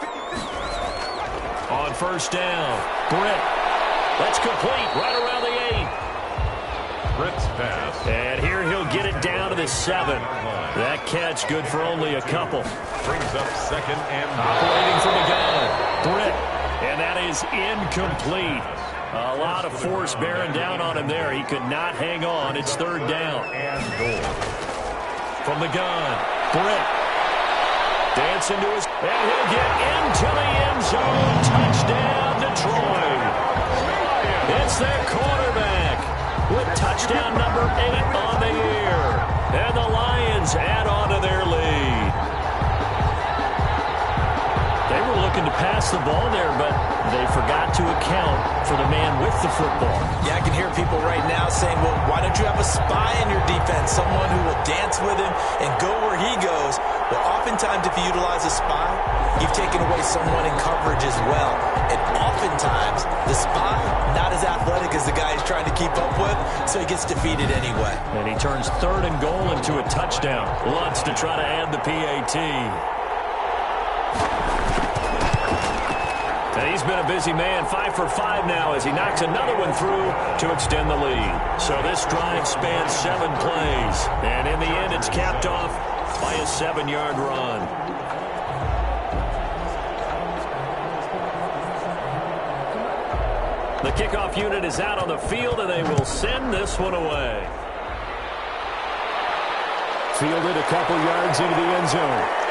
Speaker 1: On 1st down, Britt. That's complete right around the 8.
Speaker 2: Britt's pass.
Speaker 1: And here he'll get it down to the 7. That catch good for only a couple.
Speaker 2: Brings up second and
Speaker 1: operating from the gun, Britt. And that is incomplete. A lot of force bearing down on him there. He could not hang on. It's third down.
Speaker 2: And goal.
Speaker 1: From the gun, Britt. Dancing to his... And he'll get into the end zone. Touchdown, Detroit. It's their quarterback with touchdown number 8 on the year. And the Lions add on to their lead. They were looking
Speaker 4: looking to pass the ball there, but they forgot to account for the man with the football.
Speaker 3: Yeah, I can hear people right now saying, well, why don't you have a spy in your defense, someone who will dance with him and go where he goes? Well, oftentimes if you utilize a spy, you've taken away someone in coverage as well. And oftentimes, the spy, not as athletic as the guy he's trying to keep up with, so he gets defeated anyway.
Speaker 4: And he turns 3rd and goal into a touchdown. Lutz to try to add the PAT. And he's been a busy man, 5 for 5 now as he knocks another one through to extend the lead. So this drive spans 7 plays. And in the end, it's capped off by a 7-yard run. The kickoff unit is out on the field, and they will send this one away. Fielded a couple yards into the end zone.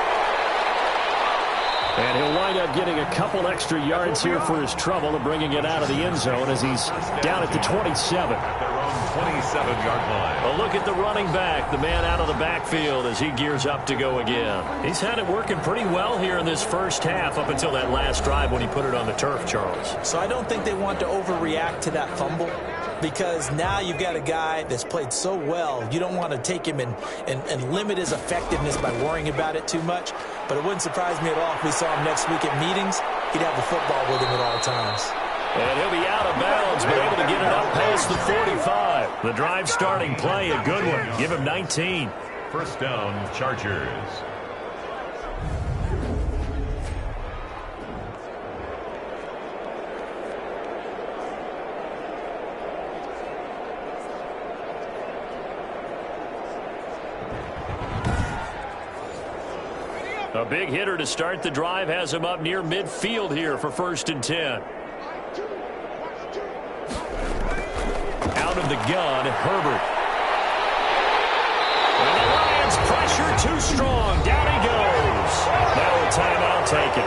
Speaker 4: And he'll wind up getting a couple extra yards here for his trouble of bringing it out of the end zone as he's down at the 27.
Speaker 2: At their own 27-yard line.
Speaker 4: A look at the running back, the man out of the backfield as he gears up to go again. He's had it working pretty well here in this first half up until that last drive when he put it on the turf, Charles.
Speaker 3: So I don't think they want to overreact to that fumble, because now you've got a guy that's played so well, you don't want to take him and limit his effectiveness by worrying about it too much. But it wouldn't surprise me at all if we saw him next week at meetings. He'd have the football with him at all times.
Speaker 4: And he'll be out of bounds, but able to get it up past the 45. The drive starting play, a good one. Give him 19.
Speaker 2: First down, Chargers.
Speaker 4: A big hitter to start the drive has him up near midfield here for 1st and 10. Out of the gun, Herbert. And the Lions pressure too strong. Down he goes. Now a timeout taken.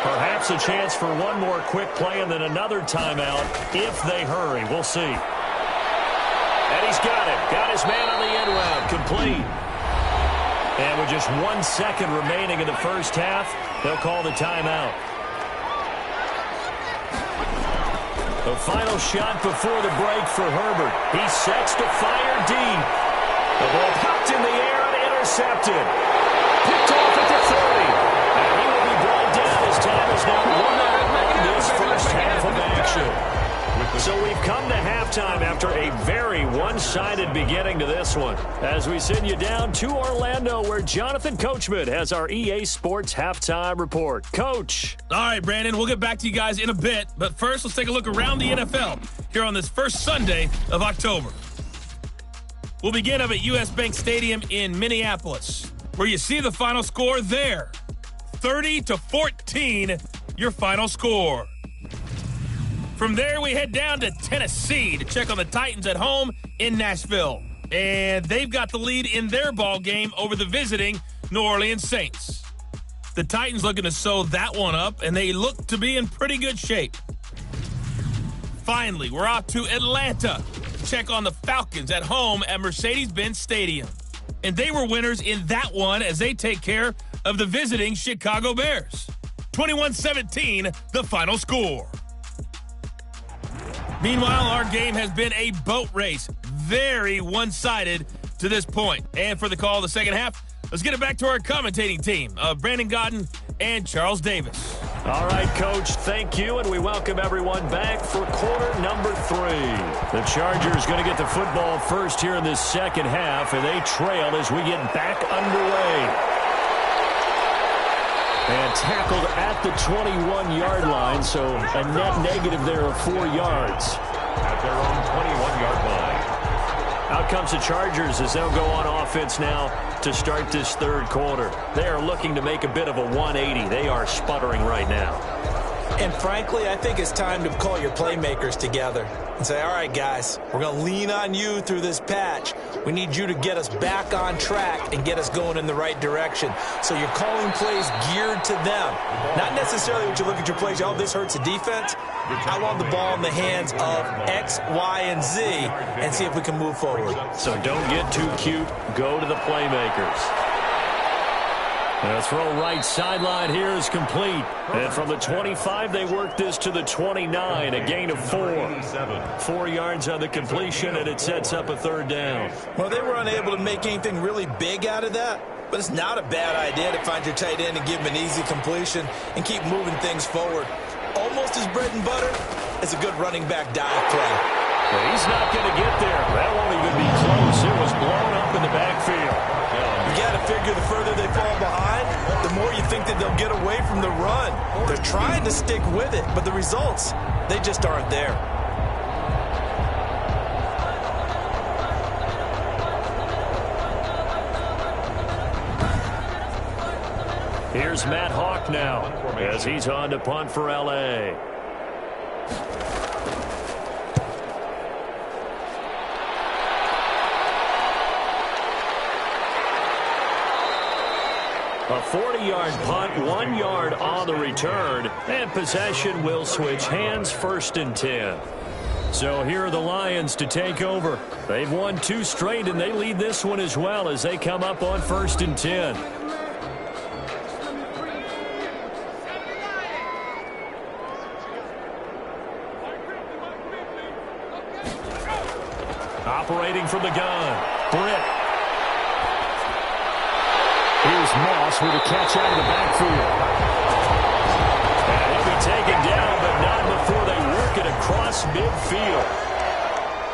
Speaker 4: Perhaps a chance for one more quick play and then another timeout if they hurry. We'll see. And he's got it. Got his man on the end route. Complete. And with just 1 second remaining in the first half, they'll call the timeout. The final shot before the break for Herbert. He sets to fire deep. The ball popped in the air and intercepted. Picked off at the 30. And he will be brought down as time is now run out on this first half of action. So we've come to halftime after a very one-sided beginning to this one. As we send you down to Orlando, where Jonathan Coachman has our EA Sports Halftime Report. Coach.
Speaker 5: All right, Brandon, we'll get back to you guys in a bit. But first, let's take a look around the NFL here on this first Sunday of October. We'll begin up at U.S. Bank Stadium in Minneapolis, where you see the final score there. 30-14, your final score. From there, we head down to Tennessee to check on the Titans at home in Nashville. And they've got the lead in their ball game over the visiting New Orleans Saints. The Titans looking to sew that one up, and they look to be in pretty good shape. Finally, we're off to Atlanta to check on the Falcons at home at Mercedes-Benz Stadium. And they were winners in that one as they take care of the visiting Chicago Bears. 21-17, the final score. Meanwhile, our game has been a boat race. Very one-sided to this point. And for the call of the second half, let's get it back to our commentating team of Brandon Godden and Charles Davis.
Speaker 4: All right, Coach, thank you, and we welcome everyone back for quarter number 3. The Chargers going to get the football first here in this second half, and they trail as we get back underway. And tackled at the 21-yard line, so a net negative there of 4 yards.
Speaker 2: At their own 21-yard line.
Speaker 4: Out comes the Chargers as they'll go on offense now to start this third quarter. They are looking to make a bit of a 180. They are sputtering right now.
Speaker 3: And frankly, I think it's time to call your playmakers together and say, all right, guys, we're going to lean on you through this patch. We need you to get us back on track and get us going in the right direction. So you're calling plays geared to them. Not necessarily when you look at your plays, oh, this hurts the defense. I want the ball in the hands of X, Y, and Z and see if we can move forward.
Speaker 4: So don't get too cute. Go to the playmakers.
Speaker 1: The throw right sideline here is complete. And from the 25, they work this to the 29, a gain of 4. 4 yards on the completion, and it sets up a third down.
Speaker 3: Well, they were unable to make anything really big out of that, but it's not a bad idea to find your tight end and give him an easy completion and keep moving things forward. Almost as bread and butter as a good running back dive play.
Speaker 1: Well, he's not going to get there. That won't even be close. It was blown up in the backfield.
Speaker 3: You got to figure the further they fall behind, the more you think that they'll get away from the run. They're trying to stick with it, but the results, they just aren't there.
Speaker 1: Here's Matt Hawk now as he's on to punt for L.A. A 40-yard punt, 1 yard on the return, and possession will switch hands, 1st and 10. So here are the Lions to take over. They've won 2 straight, and they lead this one as well as they come up on 1st and 10. Operating from the gun, Britt. Here's Moss with a catch out of the backfield. And he'll be taken down, but not before they work it across midfield.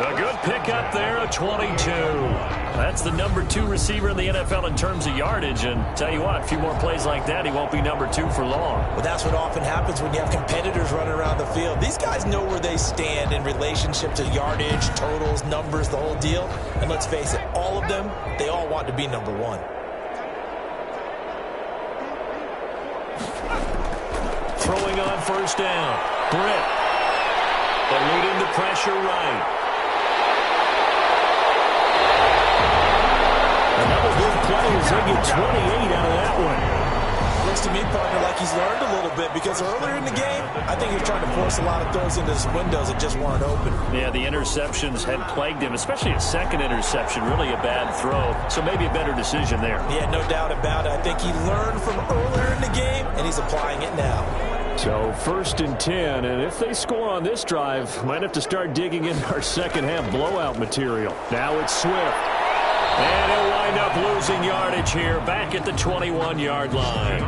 Speaker 1: A good pickup there, a 22. That's the number 2 receiver in the NFL in terms of yardage. And tell you what, a few more plays like that, he won't be number 2 for long.
Speaker 3: Well, that's what often happens when you have competitors running around the field. These guys know where they stand in relationship to yardage, totals, numbers, the whole deal. And let's face it, all of them, they all want to be number 1.
Speaker 1: Throwing on 1st down, Britt. Eluding the pressure right. Another good play as they get 28 out of that one.
Speaker 3: Looks to me, partner, like he's learned a little bit because earlier in the game, I think he was trying to force a lot of throws into his windows that just weren't open.
Speaker 1: Yeah, the interceptions had plagued him, especially a second interception, really a bad throw. So maybe a better decision there.
Speaker 3: Yeah, no doubt about it. I think he learned from earlier in the game, and he's applying it now.
Speaker 1: So 1st and 10, and if they score on this drive, might have to start digging into our second half blowout material. Now it's Swift. And he'll wind up losing yardage here back at the 21-yard line.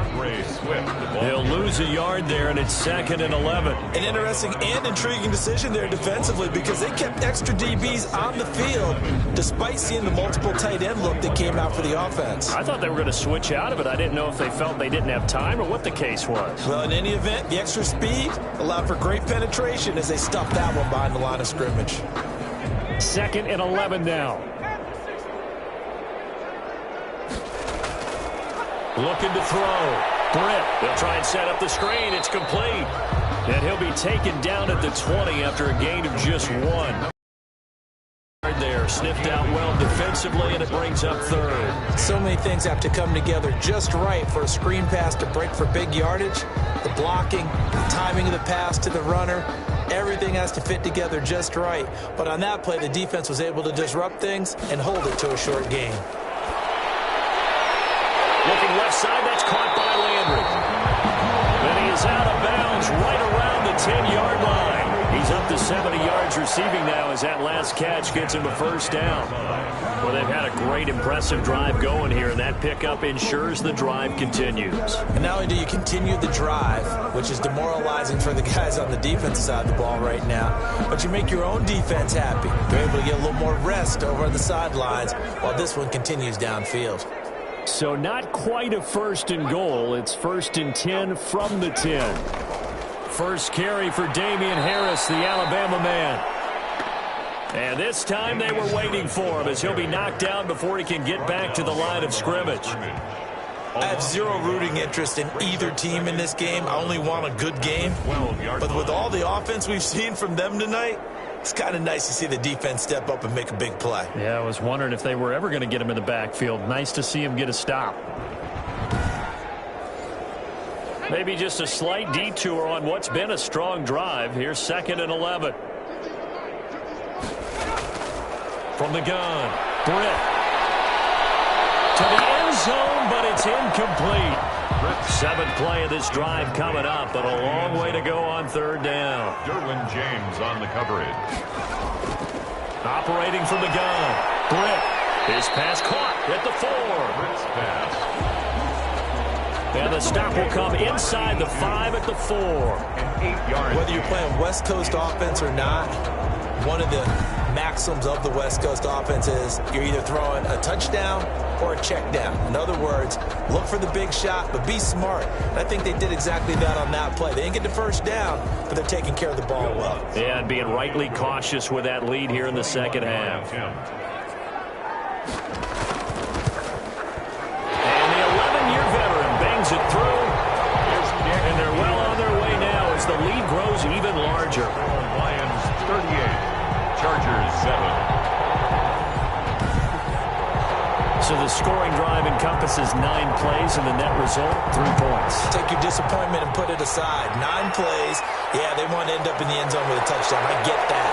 Speaker 1: He'll lose a yard there, and it's 2nd and 11.
Speaker 3: An interesting and intriguing decision there defensively because they kept extra DBs on the field despite seeing the multiple tight end look that came out for the offense.
Speaker 1: I thought they were going to switch out of it. I didn't know if they felt they didn't have time or what the case was.
Speaker 3: Well, in any event, the extra speed allowed for great penetration as they stuffed that one behind the line of scrimmage.
Speaker 1: 2nd and 11 now. Looking to throw. Britt. They'll try and set up the screen. It's complete. And he'll be taken down at the 20 after a gain of just 1. There, sniffed out well defensively, and it brings up 3rd.
Speaker 3: So many things have to come together just right for a screen pass to break for big yardage. The blocking, the timing of the pass to the runner, everything has to fit together just right. But on that play, the defense was able to disrupt things and hold it to a short gain.
Speaker 1: Looking left side, that's caught by Landry. Then he is out of bounds right around the 10-yard line. He's up to 70 yards receiving now as that last catch gets him a 1st down. Well, they've had a great, impressive drive going here, and that pickup ensures the drive continues.
Speaker 3: And not only do you continue the drive, which is demoralizing for the guys on the defensive side of the ball right now, but you make your own defense happy. They're able to get a little more rest over the sidelines while this one continues downfield.
Speaker 1: So not quite a 1st and goal. It's 1st and 10 from the 10. First carry for Damian Harris, the Alabama man. And this time they were waiting for him as he'll be knocked down before he can get back to the line of scrimmage.
Speaker 3: I have zero rooting interest in either team in this game. I only want a good game. But with all the offense we've seen from them tonight, it's kind of nice to see the defense step up and make a big play.
Speaker 1: Yeah, I was wondering if they were ever going to get him in the backfield. Nice to see him get a stop. Maybe just a slight detour on what's been a strong drive. Here's 2nd and 11. From the gun, Britt. To the end zone, but it's incomplete. Seventh play of this drive coming up, but a long way to go on third down.
Speaker 2: Derwin James on the coverage.
Speaker 1: Operating from the gun. Britt. His pass caught at the 4.
Speaker 2: Britt's pass.
Speaker 1: And the stop will come inside the 5 at the 4.
Speaker 2: And 8 yards.
Speaker 3: Whether you're playing West Coast offense or not, one of the maxims of the West Coast offense is you're either throwing a touchdown or a check down. In other words, look for the big shot, but be smart. And I think they did exactly that on that play. They didn't get the first down, but they're taking care of the ball well.
Speaker 1: Yeah, and being rightly cautious with that lead here in the second half. And the 11-year veteran bangs it through. And they're well on their way now as the lead grows even larger.
Speaker 2: Lions 38. Chargers 7.
Speaker 1: So the scoring drive encompasses 9 plays, and the net result, 3 points.
Speaker 3: Take your disappointment and put it aside. 9 plays. Yeah, they want to end up in the end zone with a touchdown. I get that.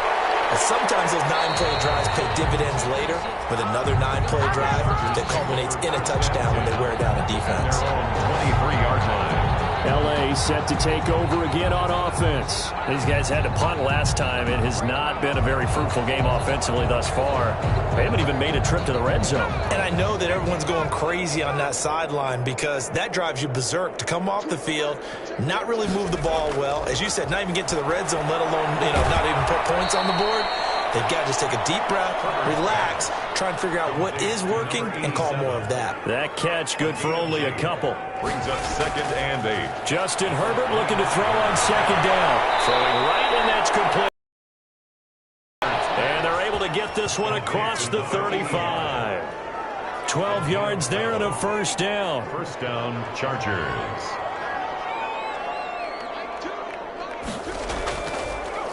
Speaker 3: But sometimes those 9-play drives pay dividends later with another 9-play drive that culminates in a touchdown when they wear down a defense.
Speaker 2: 23-yard line.
Speaker 1: L.A. set to take over again on offense. These guys had to punt last time. It has not been a very fruitful game offensively thus far. They haven't even made a trip to the red zone.
Speaker 3: And I know that everyone's going crazy on that sideline because that drives you berserk to come off the field, not really move the ball well. As you said, not even get to the red zone, let alone, not even put points on the board. They've got to just take a deep breath, relax, try and figure out what is working, and call more of that.
Speaker 1: That catch good for only a couple.
Speaker 2: Brings up 2nd and 8.
Speaker 1: Justin Herbert looking to throw on 2nd down. Throwing right, and that's complete. And they're able to get this one across the 35. 12 yards there and a first down.
Speaker 2: First down, Chargers.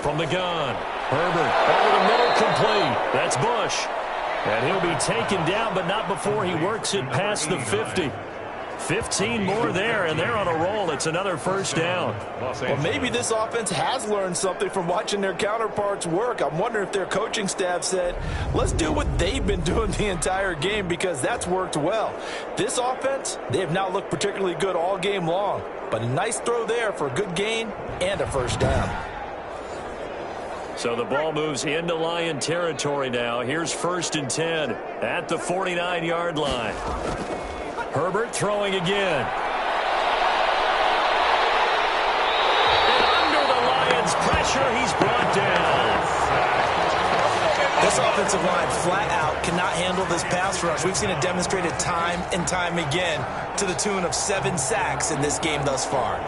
Speaker 1: From the gun. Herbert over the middle, complete. That's Bush. And he'll be taken down, but not before he works it past the 50. 15 more there, and they're on a roll. It's another first down.
Speaker 3: Well, maybe this offense has learned something from watching their counterparts work. I'm wondering if their coaching staff said, let's do what they've been doing the entire game because that's worked well. This offense, they have not looked particularly good all game long, but a nice throw there for a good gain and a first down.
Speaker 1: So the ball moves into Lion territory now. Here's 1st and 10 at the 49-yard line. Herbert throwing again. And under the Lions' pressure, he's brought down.
Speaker 3: This offensive line flat out cannot handle this pass rush. We've seen it demonstrated time and time again to the tune of 7 sacks in this game thus far.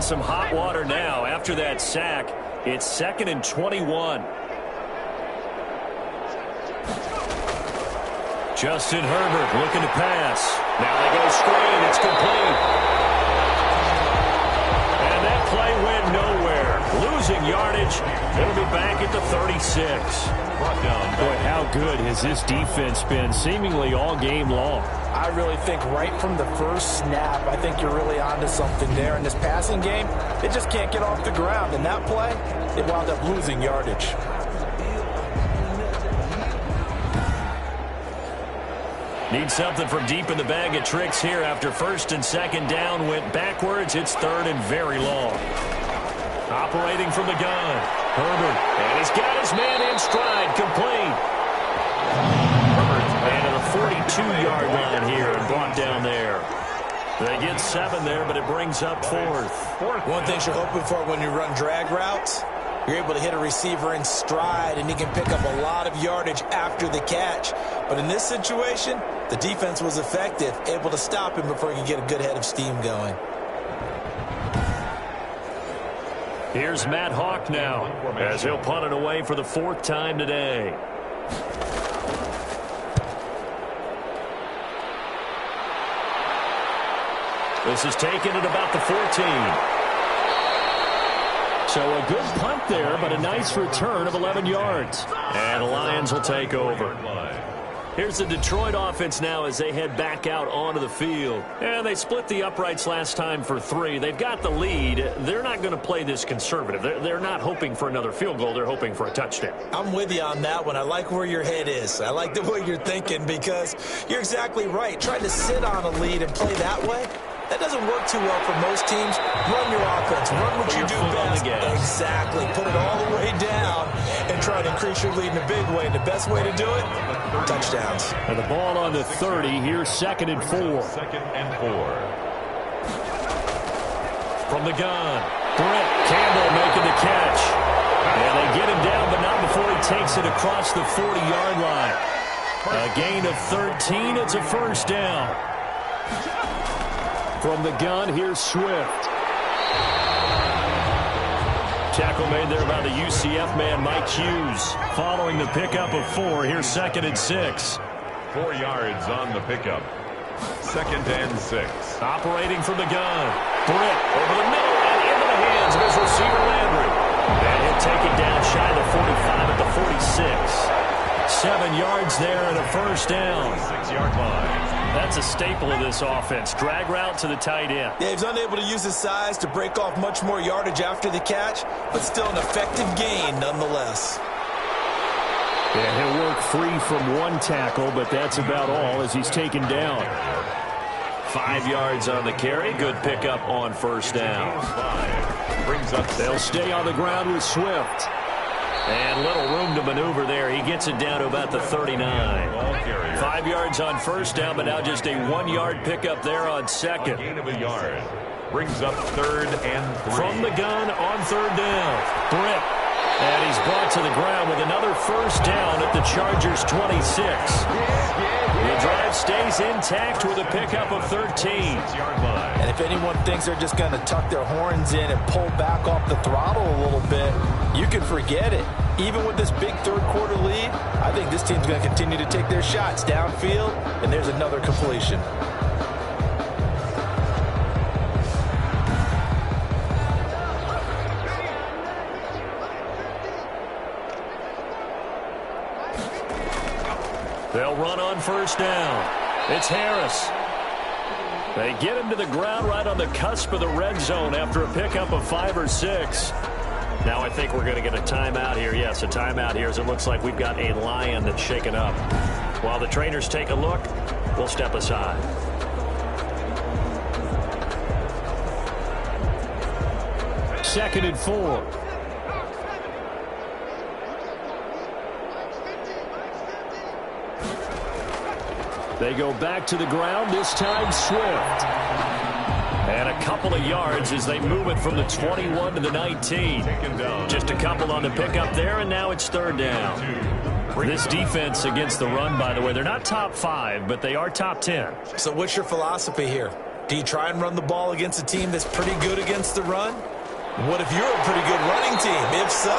Speaker 1: Some hot water now after that sack. It's 2nd and 21. Justin Herbert looking to pass. Now they go screen. It's complete. And that play went nowhere. Losing yardage. It'll be back at the 36.
Speaker 2: Brought down.
Speaker 1: Boy, how good has this defense been seemingly all game long?
Speaker 3: I really think right from the first snap, I think you're really onto something there. In this passing game, they just can't get off the ground. In that play, they wound up losing yardage.
Speaker 1: Need something from deep in the bag of tricks here after 1st and 2nd down went backwards. It's 3rd and very long. Operating from the gun. Herbert. And he's got his man in stride. Complete. And to the 42-yard line here and brought down there. They get 7 there, but it brings up 4th.
Speaker 3: One thing you're hoping for when you run drag routes, you're able to hit a receiver in stride, and he can pick up a lot of yardage after the catch. But in this situation, the defense was effective, able to stop him before he could get a good head of steam going.
Speaker 1: Here's Matt Hawk now, as he'll punt it away for the 4th time today. This is taken at about the 14. So a good punt there, but a nice return of 11 yards. And the Lions will take over. Here's the Detroit offense now as they head back out onto the field. And they split the uprights last time for 3. They've got the lead. They're not going to play this conservative. They're not hoping for another field goal. They're hoping for a touchdown.
Speaker 3: I'm with you on that one. I like where your head is. I like the way you're thinking because you're exactly right. Trying to sit on a lead and play that way, that doesn't work too well for most teams. Run your offense. Run what you do best. Exactly. Put it all the way down and try to increase your lead in a big way. And the best way to do it, touchdowns.
Speaker 1: And the ball on the 30. Here's 2nd and 4.
Speaker 2: 2nd and 4.
Speaker 1: From the gun, Brett Campbell making the catch. And they get him down, but not before he takes it across the 40-yard line. A gain of 13. It's a first down. From the gun, here's Swift. Tackle made there by the UCF man, Mike Hughes. Following the pickup of 4, here's 2nd and 6.
Speaker 2: 4 yards on the pickup. 2nd and 6.
Speaker 1: Operating from the gun. Britt over the middle and into the hands of his receiver, Landry. And he'll take it down shy of the 45 at the 46. 7 yards there and a first down.
Speaker 2: 6-yard line.
Speaker 1: That's a staple of this offense. Drag route to the tight end.
Speaker 3: Yeah, he's unable to use his size to break off much more yardage after the catch, but still an effective gain nonetheless.
Speaker 1: And he'll work free from 1 tackle, but that's about all as he's taken down. 5 yards on the carry. Good pickup on first down.
Speaker 2: 5 brings up.
Speaker 1: They'll stay on the ground with Swift. And little room to maneuver there. He gets it down to about the 39. 5 yards on first down, but now just a 1-yard pickup there on second.
Speaker 2: Gain of a yard. Brings up 3rd and 3.
Speaker 1: From the gun on 3rd down. Britt. And he's brought to the ground with another first down at the Chargers' 26. The drive stays intact with a pickup of 13.
Speaker 2: 6-yard line.
Speaker 3: And if anyone thinks they're just going to tuck their horns in and pull back off the throttle a little bit, you can forget it. Even with this big third-quarter lead, I think this team's going to continue to take their shots downfield, and there's another completion.
Speaker 1: They'll run on first down. It's Harris. They get him to the ground right on the cusp of the red zone after a pickup of 5 or 6. Now I think we're going to get a timeout here. Yes, a timeout here as it looks like we've got a Lion that's shaken up. While the trainers take a look, we'll step aside. Second and 4. They go back to the ground, this time Swift. And a couple of yards as they move it from the 21 to the 19. Just a couple on the pickup there, and now it's 3rd down. This defense against the run, by the way, they're not top 5, but they are top 10.
Speaker 3: So what's your philosophy here? Do you try and run the ball against a team that's pretty good against the run? What if you're a pretty good running team? If so,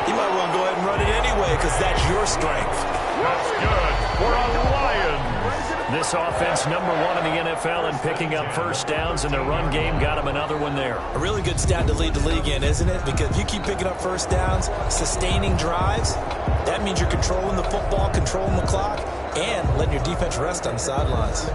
Speaker 3: you might well go ahead and run it anyway because that's your strength.
Speaker 2: That's good for a Lion.
Speaker 1: This offense, number 1 in the NFL in picking up first downs, and their run game got them another one there.
Speaker 3: A really good stat to lead the league in, isn't it? Because if you keep picking up first downs, sustaining drives, that means you're controlling the football, controlling the clock, and letting your defense rest on the sidelines.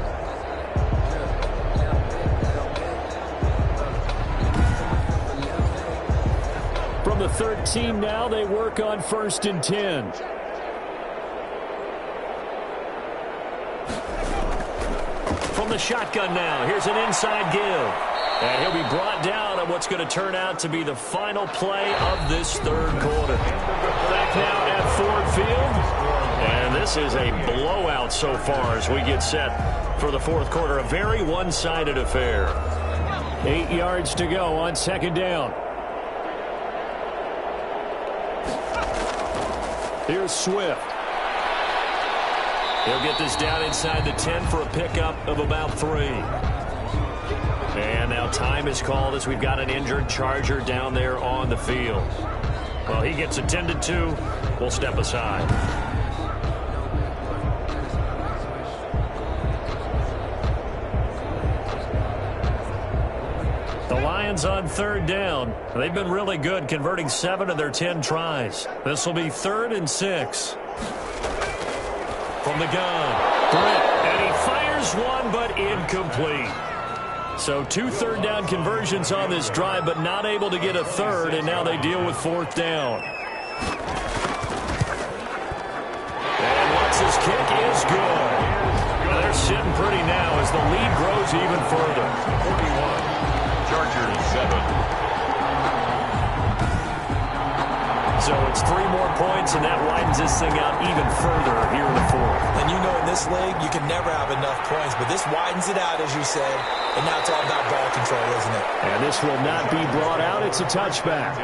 Speaker 1: From the 13 now, they work on 1st and 10. From the shotgun now, here's an inside give. And he'll be brought down on what's going to turn out to be the final play of this 3rd quarter. Back now at Ford Field. And this is a blowout so far as we get set for the 4th quarter. A very one-sided affair. 8 yards to go on 2nd down. Here's Swift. He'll get this down inside the 10 for a pickup of about 3. And now time is called as we've got an injured Charger down there on the field. Well, he gets attended to. We'll step aside. The Lions on 3rd down. They've been really good, converting 7 of their 10 tries. This will be 3rd and 6. From from the gun. And he fires one, but incomplete. So 2 third-down conversions on this drive, but not able to get a third, and now they deal with 4th down. And Lutz's kick is good. They're sitting pretty now as the lead grows even further.
Speaker 2: 41, Chargers 7.
Speaker 1: So it's 3 more points, and that widens this thing out even further here in the 4th.
Speaker 3: And you know in this league, you can never have enough points, but this widens it out, as you said, and now it's all about ball control, isn't it?
Speaker 1: And this will not be brought out. It's a touchback.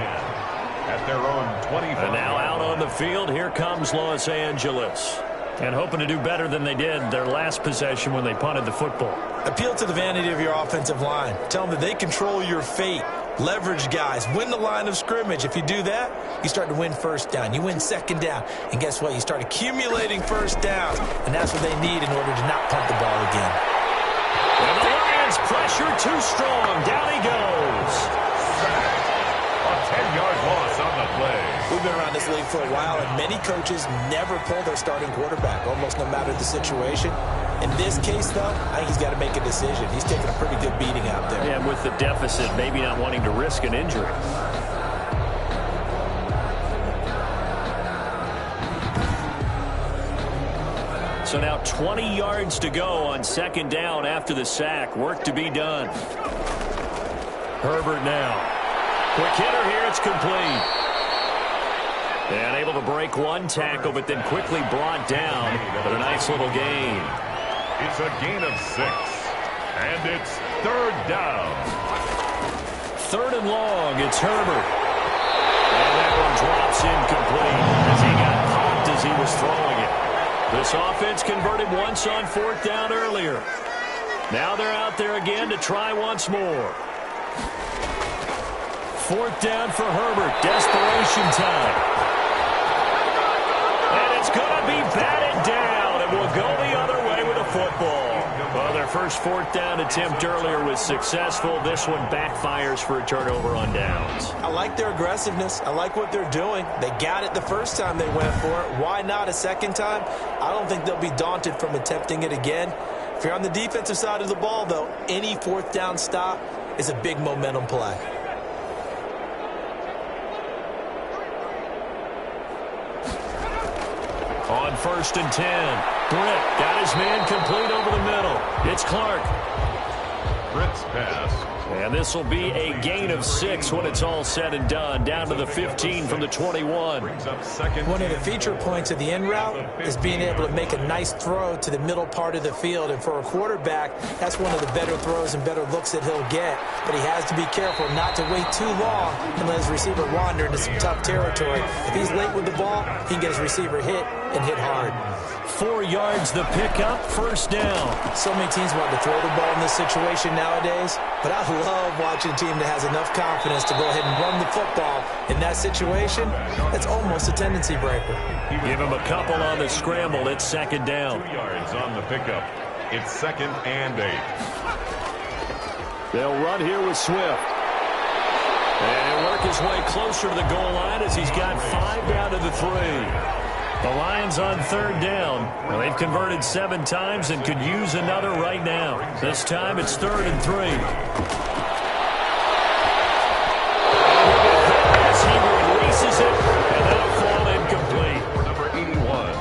Speaker 2: At their own 25.
Speaker 1: And now out on the field, here comes Los Angeles. And hoping to do better than they did their last possession when they punted the football.
Speaker 3: Appeal to the vanity of your offensive line. Tell them that they control your fate. Leverage guys. Win the line of scrimmage. If you do that, you start to win 1st down. You win 2nd down. And guess what? You start accumulating 1st downs. And that's what they need in order to not punt the ball again.
Speaker 1: And the Lions pressure too strong. Down he goes.
Speaker 2: A 10-yard loss on the play.
Speaker 3: We've been around this league for a while, and many coaches never pull their starting quarterback, almost no matter the situation. In this case, though, I think he's got to make a decision. He's taking a pretty good beating out there.
Speaker 1: Yeah, with the deficit, maybe not wanting to risk an injury. So now 20 yards to go on 2nd down after the sack. Work to be done. Herbert now. Quick hitter here, it's complete. And able to break one tackle, but then quickly brought down with a nice little gain.
Speaker 2: It's a gain of 6. And it's 3rd down.
Speaker 1: 3rd and long, it's Herbert. And that one drops incomplete as he got popped as he was throwing it. This offense converted once on 4th down earlier. Now they're out there again to try once more. 4th down for Herbert. Desperation time. And it's going to be batted down. And will go the other way with a football. Well, their first 4th down attempt earlier was successful. This one backfires for a turnover on downs.
Speaker 3: I like their aggressiveness. I like what they're doing. They got it the first time they went for it. Why not a second time? I don't think they'll be daunted from attempting it again. If you're on the defensive side of the ball, though, any 4th down stop is a big momentum play.
Speaker 1: On 1st and 10, Britt got his man complete over the middle. It's Clark.
Speaker 2: Britt's pass.
Speaker 1: And this will be a gain of 6 when it's all said and done. Down to the 15 from the 21.
Speaker 2: Brings up 2nd.
Speaker 3: One of the feature points of the in route is being able to make a nice throw to the middle part of the field. And for a quarterback, that's one of the better throws and better looks that he'll get. But he has to be careful not to wait too long and let his receiver wander into some tough territory. If he's late with the ball, he can get his receiver hit and hit hard.
Speaker 1: 4 yards the pickup, 1st down.
Speaker 3: So many teams want to throw the ball in this situation nowadays, but I love watching a team that has enough confidence to go ahead and run the football. In that situation, that's almost a tendency breaker.
Speaker 1: Give him a couple on the scramble. It's 2nd down.
Speaker 2: 2 yards on the pickup. It's 2nd and 8.
Speaker 1: They'll run here with Swift. And he'll work his way closer to the goal line as he's got 5 down to the 3. The Lions on 3rd down. Well, they've converted 7 times and could use another right now. This time it's 3rd and 3. As he releases it, and that'll fall incomplete.
Speaker 2: Number 81,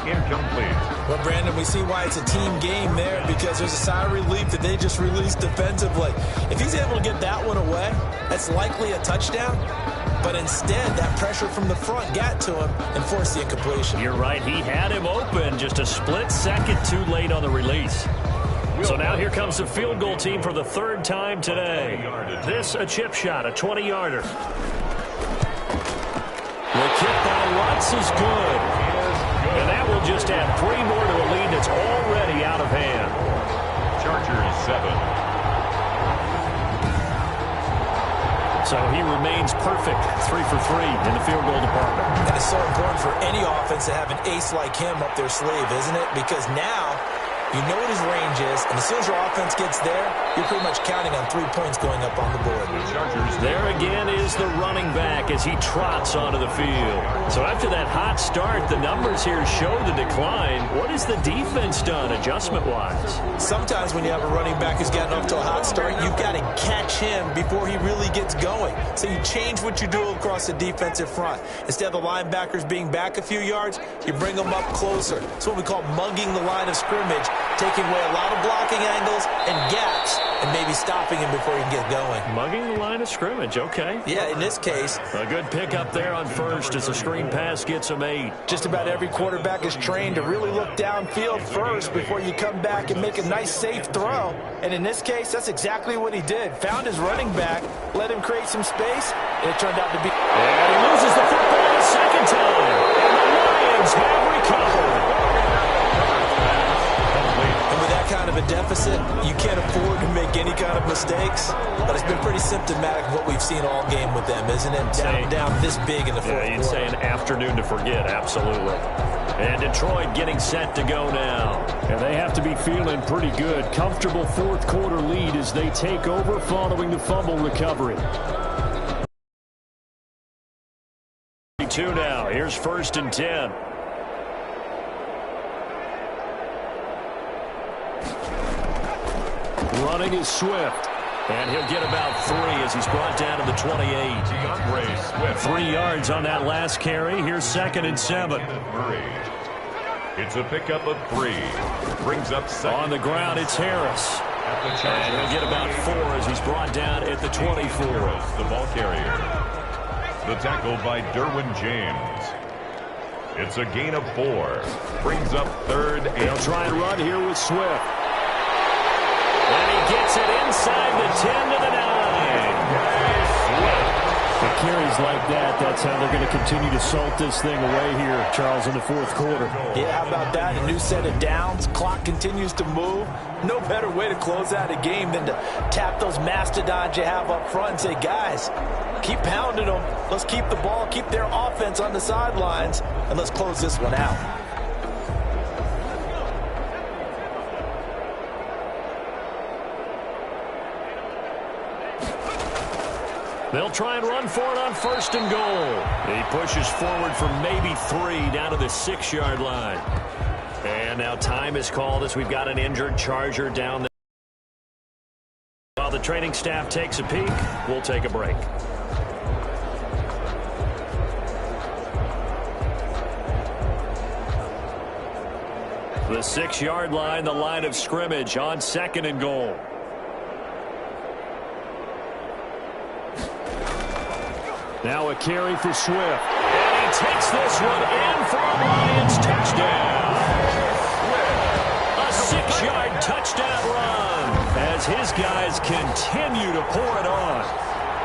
Speaker 2: incomplete.
Speaker 3: Well, Brandon, we see why it's a team game there because there's a sigh of relief that they just released defensively. If he's able to get that one away, that's likely a touchdown. But instead, that pressure from the front got to him and forced the incompletion.
Speaker 1: You're right. He had him open just a split second too late on the release. So now here comes the field goal team for the 3rd time today. This a chip shot, a 20-yarder. The kick by Lutz is good. And that will just add 3 more to a lead that's already out of hand.
Speaker 2: Chargers 7.
Speaker 1: So he remains perfect, 3 for 3 in the field goal department.
Speaker 3: And it's so important for any offense to have an ace like him up their sleeve, isn't it? Because now You know what his range is, and as soon as your offense gets there, you're pretty much counting on 3 points going up on the board.
Speaker 1: There again is the running back as he trots onto the field. So after that hot start, the numbers here show the decline. What has the defense done adjustment-wise?
Speaker 3: Sometimes when you have a running back who's gotten off to a hot start, you've got to catch him before he really gets going. So you change what you do across the defensive front. Instead of the linebackers being back a few yards, you bring them up closer. It's what we call mugging the line of scrimmage, taking away a lot of blocking angles and gaps, and maybe stopping him before he can get going.
Speaker 1: Mugging the line of scrimmage, okay.
Speaker 3: Yeah, in this case.
Speaker 1: A good pickup there on first as the screen pass gets him 8.
Speaker 6: Just about every quarterback is trained to really look downfield first before you come back and make a nice, safe throw. And in this case, that's exactly what he did. Found his running back, let him create some space, and it turned out to be...
Speaker 1: And he loses the football a second time. And the Lions have recovered.
Speaker 3: Kind of a deficit, you can't afford to make any kind of mistakes, but it's been pretty symptomatic of what we've seen all game with them, isn't it? Down this big in the fourth quarter.
Speaker 1: You'd say an afternoon to forget, absolutely. And Detroit getting set to go now.
Speaker 4: And they have to be feeling pretty good. Comfortable fourth quarter lead as they take over following the fumble recovery.
Speaker 1: 2 now. Here's 1st and 10. Running is Swift. And he'll get about 3 as he's brought down to the 28. 3 yards on that last carry. Here's 2nd and 7.
Speaker 2: It's a pickup of 3. Brings up 7.
Speaker 1: On the ground, it's Harris. And he'll get about 4 as he's brought down at the 24.
Speaker 2: The ball carrier. The tackle by Derwin James. It's a gain of 4. Brings up 3rd.
Speaker 4: They'll try and run here with Swift.
Speaker 1: And he gets it inside the 10 to the 9.
Speaker 4: The carries like that, that's how they're going to continue to salt this thing away here, Charles, in the fourth quarter.
Speaker 6: Yeah, how about that? A new set of downs. Clock continues to move. No better way to close out a game than to tap those mastodons you have up front and say, guys, keep pounding them. Let's keep the ball, keep their offense on the sidelines, and let's close this one out.
Speaker 1: They'll try and run for it on 1st and goal. He pushes forward for maybe 3 down to the 6-yard line. And now time is called as we've got an injured Charger down there. While the training staff takes a peek, we'll take a break. The 6-yard line, the line of scrimmage on 2nd and goal.
Speaker 4: Now a carry for Swift.
Speaker 1: And he takes this one in for a Lions touchdown. A 6-yard touchdown run as his guys continue to pour it on.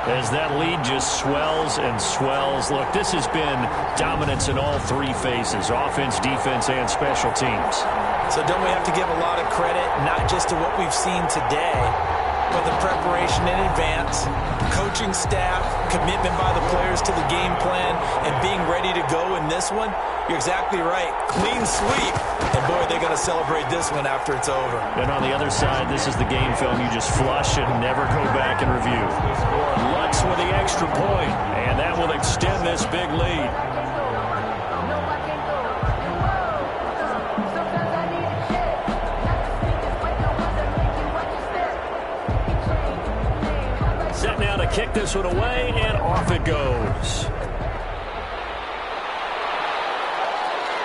Speaker 1: As that lead just swells and swells. Look, this has been dominance in all 3 phases, offense, defense, and special teams.
Speaker 3: So don't we have to give a lot of credit, not just to what we've seen today, but the preparation in advance, coaching staff, commitment by the players to the game plan, and being ready to go in this one? You're exactly right. Clean sweep. And, boy, they're going to celebrate this one after it's over.
Speaker 1: And on the other side, this is the game film you just flush and never go back and review. Lutz with the extra point, and that will extend this big lead. Set now to kick this one away, and off it goes.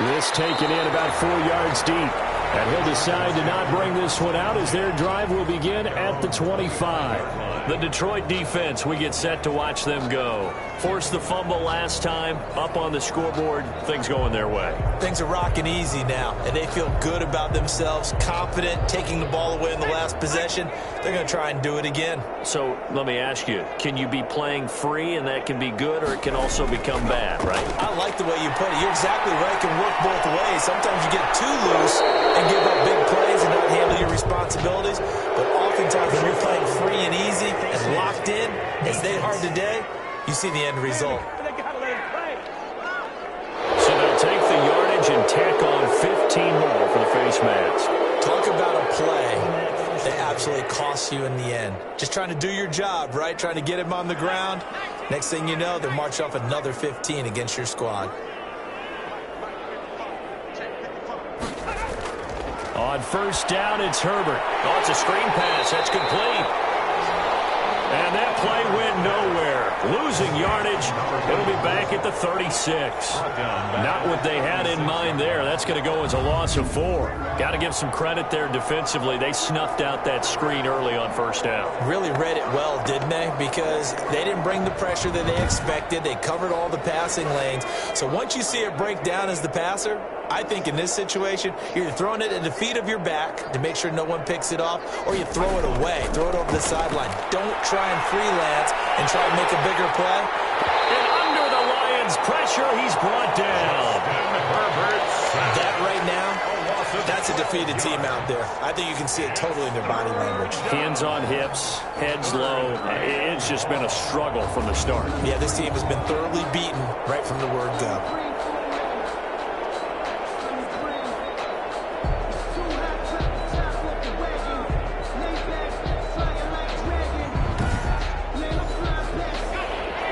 Speaker 4: This taken in about 4 yards deep. And he'll decide to not bring this one out as their drive will begin at the 25.
Speaker 1: The Detroit defense, we get set to watch them go. Forced the fumble last time, up on the scoreboard, things going their way.
Speaker 3: Things are rocking easy now, and they feel good about themselves, confident, taking the ball away in the last possession. They're going to try and do it again.
Speaker 1: So let me ask you, can you be playing free and that can be good, or it can also become bad, right?
Speaker 3: I like the way you put it. You're exactly right. It can work both ways. Sometimes you get too loose and give up big plays and not handle your responsibilities. But oftentimes when you're playing free and easy and locked in, as they are today, you see the end result.
Speaker 1: So they'll take the yardage and tack on 15 more for the face mask.
Speaker 3: Talk about a play that absolutely costs you in the end. Just trying to do your job, right? Trying to get him on the ground. Next thing you know, they're marching off another 15 against your squad.
Speaker 1: On first down, it's Herbert. Oh, it's a screen pass. That's complete. And that play went nowhere. Losing yardage. It'll be back at the 36. Not what they had in mind there. That's going to go as a loss of 4. Got to give some credit there defensively. They snuffed out that screen early on first down.
Speaker 3: Really read it well, didn't they? Because they didn't bring the pressure that they expected. They covered all the passing lanes. So once you see it break down as the passer, I think in this situation, you're either throwing it at the feet of your back to make sure no one picks it off, or you throw it away, throw it over the sideline. Don't try and freelance and try and make a bigger play.
Speaker 1: And under the Lions' pressure, he's brought down.
Speaker 3: That right now, that's a defeated team out there. I think you can see it totally in their body language.
Speaker 1: Hands on hips, heads low. It's just been a struggle from the start.
Speaker 3: Yeah, this team has been thoroughly beaten right from the word go.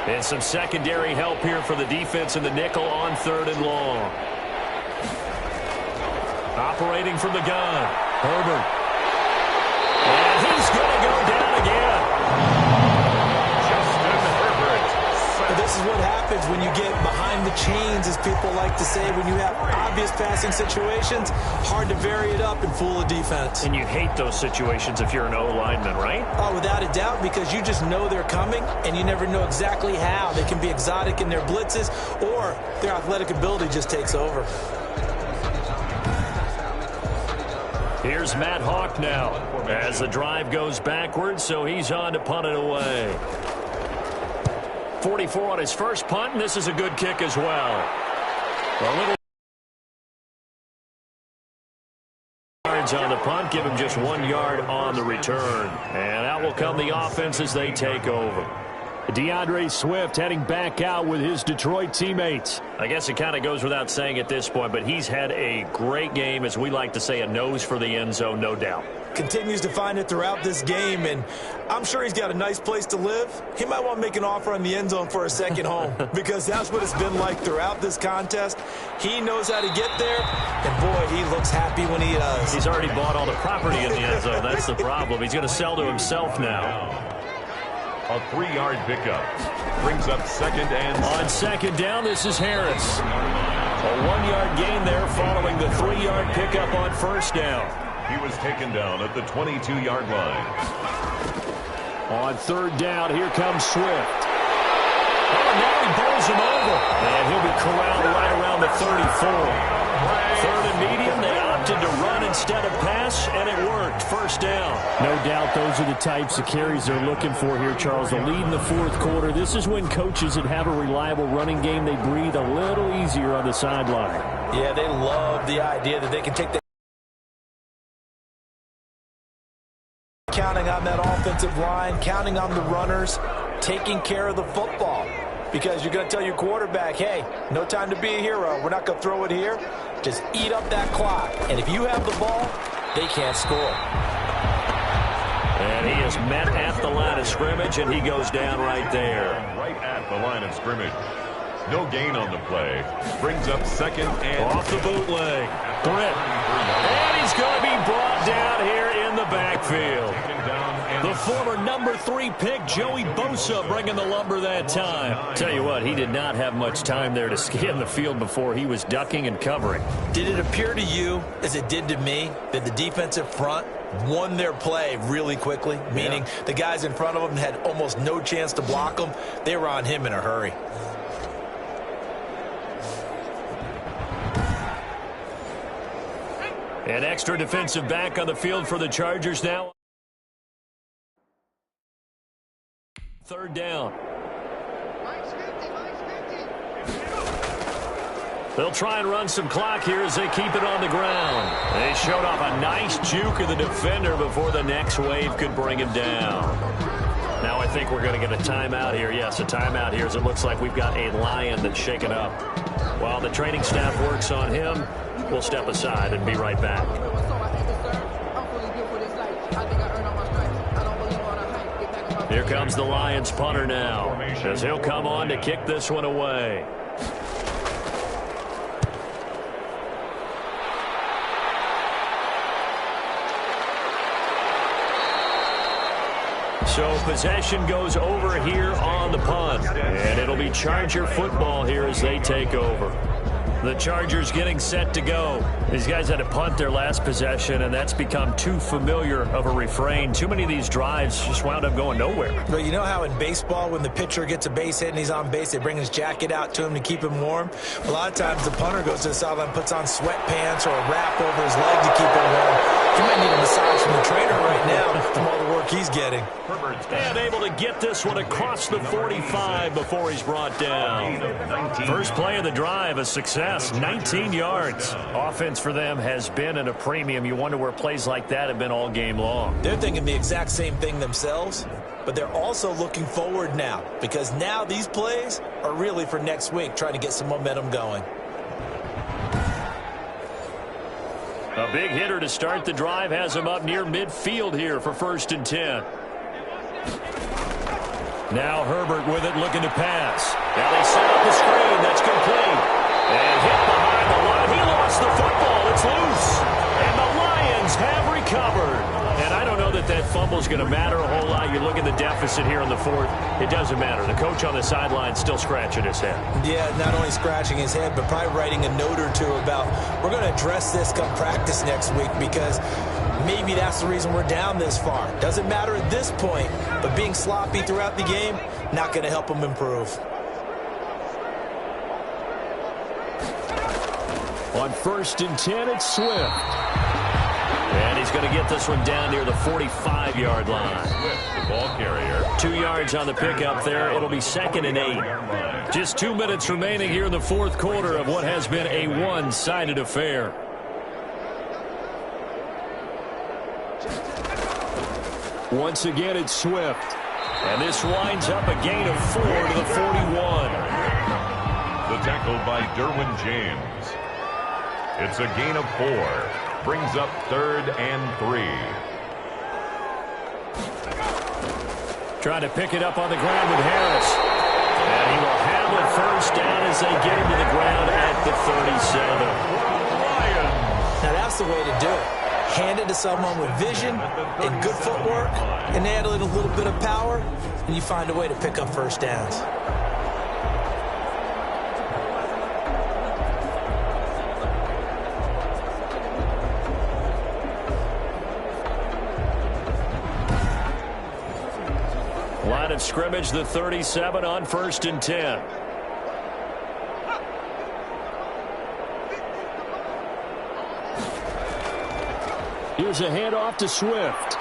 Speaker 1: And some secondary help here for the defense in the nickel on 3rd and long. Operating from the gun, Herbert. And he's going to go down again.
Speaker 2: Justin Herbert.
Speaker 3: But this is what happens when you get behind the chains, as people like to say. When you have obvious passing situations, hard to vary it up and fool a defense.
Speaker 1: And you hate those situations if you're an O-lineman, right?
Speaker 3: Oh, without a doubt, because you just know they're coming, and you never know exactly how. They can be exotic in their blitzes, or their athletic ability just takes over.
Speaker 1: Here's Matt Hawk now as the drive goes backwards, so he's on to punt it away. 44 on his first punt, and this is a good kick as well. A little yards on the punt, give him just 1 yard on the return. And out will come the offense as they take over. DeAndre Swift heading back out with his Detroit teammates. I guess it kind of goes without saying at this point, but he's had a great game, as we like to say, a nose for the end zone, no doubt.
Speaker 3: Continues to find it throughout this game, and I'm sure he's got a nice place to live. He might want to make an offer on the end zone for a second home, because that's what it's been like throughout this contest. He knows how to get there, and boy, he looks happy when he does.
Speaker 1: He's already bought all the property in the end zone. That's the problem. He's going to sell to himself now.
Speaker 2: A 3-yard pickup brings up 2nd and...
Speaker 1: On 2nd down, this is Harris. A 1-yard gain there following the 3-yard pickup on 1st down.
Speaker 2: He was taken down at the 22-yard line.
Speaker 1: On 3rd down, here comes Swift. Oh, now he bowls him over. And he'll be corralled right around the 34. 3rd and medium, they opted to run instead of pass, and it worked. 1st down.
Speaker 4: No doubt those are the types of carries they're looking for here, Charles. The lead in the 4th quarter. This is when coaches that have a reliable running game, they breathe a little easier on the sideline.
Speaker 3: Yeah, they love the idea that they can take the counting on that offensive line, counting on the runners, taking care of the football. Because you're going to tell your quarterback, hey, no time to be a hero. We're not going to throw it here. Just eat up that clock. And if you have the ball, they can't score.
Speaker 1: And he is met at the line of scrimmage, and he goes down right there.
Speaker 2: Right at the line of scrimmage. No gain on the play. Brings up 2nd and...
Speaker 1: Off the bootleg. Threat. And he's going to be brought down here in the backfield. The former number 3 pick, Joey Bosa, bringing the lumber that time. Tell you what, he did not have much time there to scan the field before he was ducking and covering.
Speaker 3: Did it appear to you, as it did to me, that the defensive front won their play really quickly? Meaning the guys in front of them had almost no chance to block them. They were on him in a hurry.
Speaker 1: An extra defensive back on the field for the Chargers now. 3rd down. They'll try and run some clock here as they keep it on the ground. They showed off a nice juke of the defender before the next wave could bring him down. Now I think we're going to get a timeout here. Yes, a timeout here as it looks like we've got a Lion that's shaken up. While the training staff works on him, we'll step aside and be right back. Here comes the Lions punter now, as he'll come on to kick this one away. So possession goes over here on the punt, and it'll be Charger football here as they take over. The Chargers getting set to go. These guys had to punt their last possession, and that's become too familiar of a refrain. Too many of these drives just wound up going nowhere.
Speaker 3: But you know how in baseball, when the pitcher gets a base hit and he's on base, they bring his jacket out to him to keep him warm? A lot of times the punter goes to the sideline, puts on sweatpants or a wrap over his leg to keep him warm. He might need a massage from the trainer right now from all the work he's getting.
Speaker 1: And able to get this one across the 45 before he's brought down. First play of the drive, a success, 19 yards. Offense for them has been at a premium. You wonder where plays like that have been all game long.
Speaker 3: They're thinking the exact same thing themselves, but they're also looking forward now, because now these plays are really for next week, trying to get some momentum going.
Speaker 1: A big hitter to start the drive has him up near midfield here for 1st and 10. Now Herbert with it, looking to pass. Now they set up the screen. That's complete. And hit behind the line. He lost the football. It's loose. And the Lions have recovered. And I don't know that that fumble's going to matter a whole lot. You look at the deficit here in the 4th. It doesn't matter. The coach on the sideline still scratching his head.
Speaker 3: Yeah, not only scratching his head, but probably writing a note or two about, we're going to address this come practice next week, because maybe that's the reason we're down this far. Doesn't matter at this point, but being sloppy throughout the game, not going to help him improve.
Speaker 1: On 1st and 10, it's Swift. And he's going to get this one down near the 45-yard line.
Speaker 2: The ball carrier.
Speaker 1: 2 yards on the pickup there. It'll be 2nd and 8. Just 2 minutes remaining here in the 4th quarter of what has been a one-sided affair. Once again, it's Swift. And this winds up a gain of 4 to the 41.
Speaker 2: The tackle by Derwin James. It's a gain of 4. Brings up 3rd and 3.
Speaker 1: Trying to pick it up on the ground with Harris. And he will have it 1st down as they get him to the ground at the 37.
Speaker 3: Now that's the way to do it. Hand it to someone with vision and good footwork, and add a little bit of power, and you find a way to pick up 1st downs.
Speaker 1: Line of scrimmage, the 37 on 1st and 10. Here's a handoff to Swift.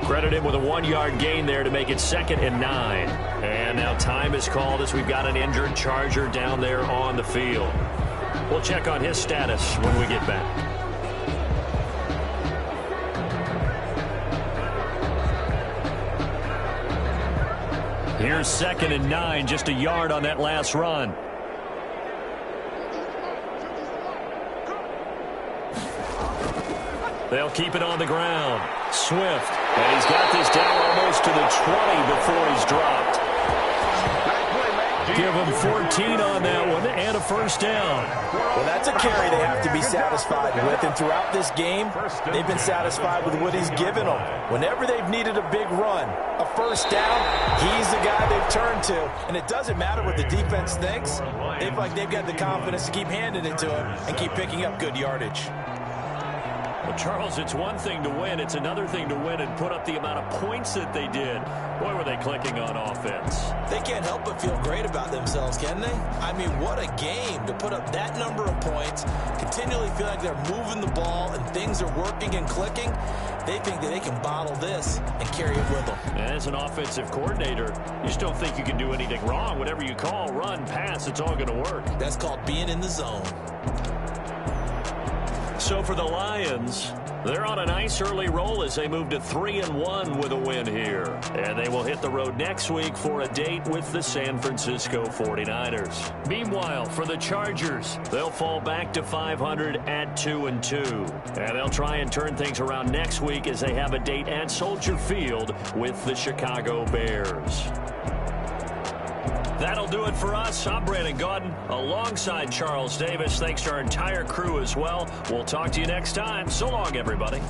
Speaker 1: Credit him with a 1-yard gain there to make it 2nd and 9. And now time is called as we've got an injured Charger down there on the field. We'll check on his status when we get back. Here's 2nd and 9, just a yard on that last run. They'll keep it on the ground. Swift, and he's got this down almost to the 20 before he's dropped. Give him 14 on that one and a 1st down.
Speaker 3: Well, that's a carry they have to be satisfied with, and throughout this game, they've been satisfied with what he's given them. Whenever they've needed a big run, a 1st down, he's the guy they've turned to, and it doesn't matter what the defense thinks. They feel like they've got the confidence to keep handing it to him and keep picking up good yardage.
Speaker 1: Well, Charles, it's one thing to win. It's another thing to win and put up the amount of points that they did. Boy, were they clicking on offense.
Speaker 3: They can't help but feel great about themselves, can they? I mean, what a game to put up that number of points, continually feel like they're moving the ball and things are working and clicking. They think that they can bottle this and carry it with them.
Speaker 1: As an offensive coordinator, you just don't think you can do anything wrong. Whatever you call, run, pass, it's all going to work.
Speaker 3: That's called being in the zone.
Speaker 1: So for the Lions, they're on a nice early roll as they move to 3-1 with a win here. And And they will hit the road next week for a date with the San Francisco 49ers. Meanwhile, for the Chargers, they'll fall back to 500 at 2-2. And they'll try and turn things around next week as they have a date at Soldier Field with the Chicago Bears. That'll do it for us. I'm Brandon Gaudin alongside Charles Davis. Thanks to our entire crew as well. We'll talk to you next time. So long, everybody.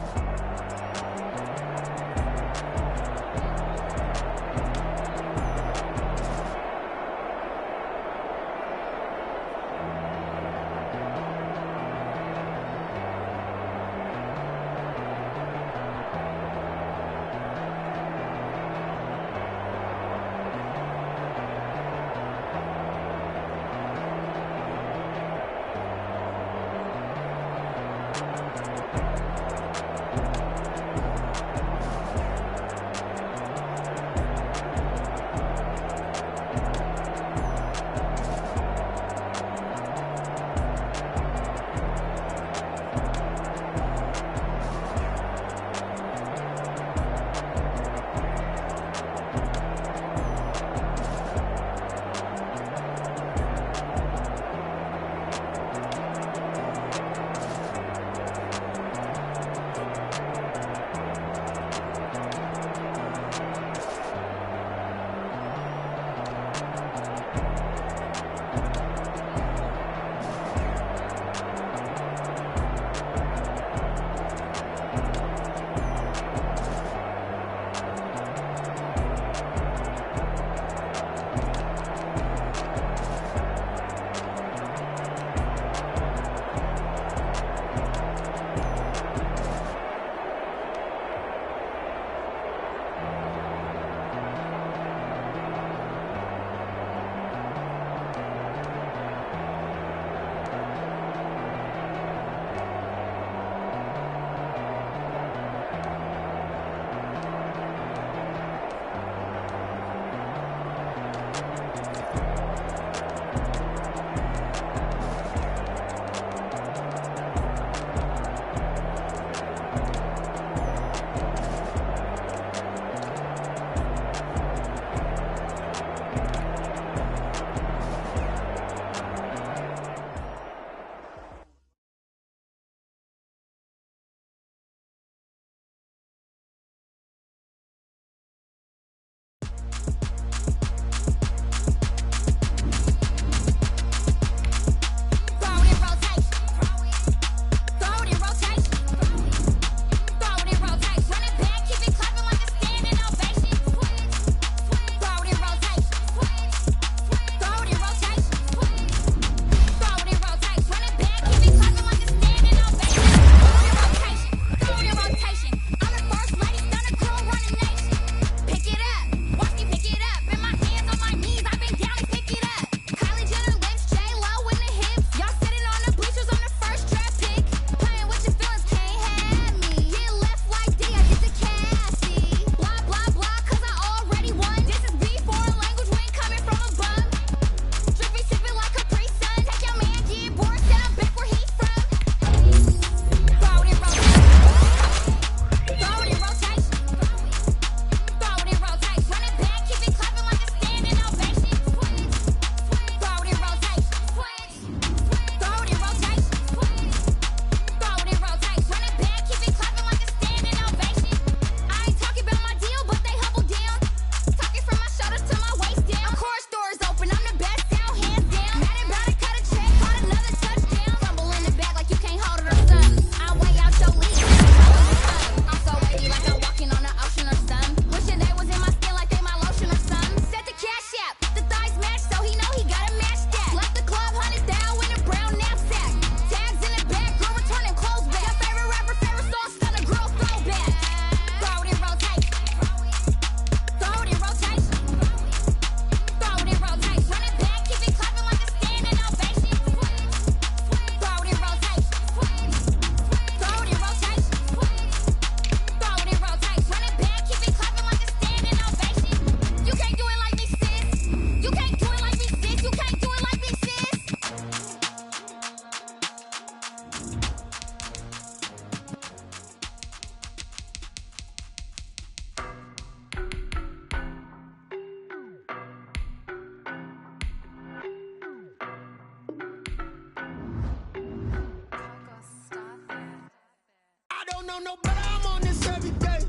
Speaker 7: know no better, I'm on this every day.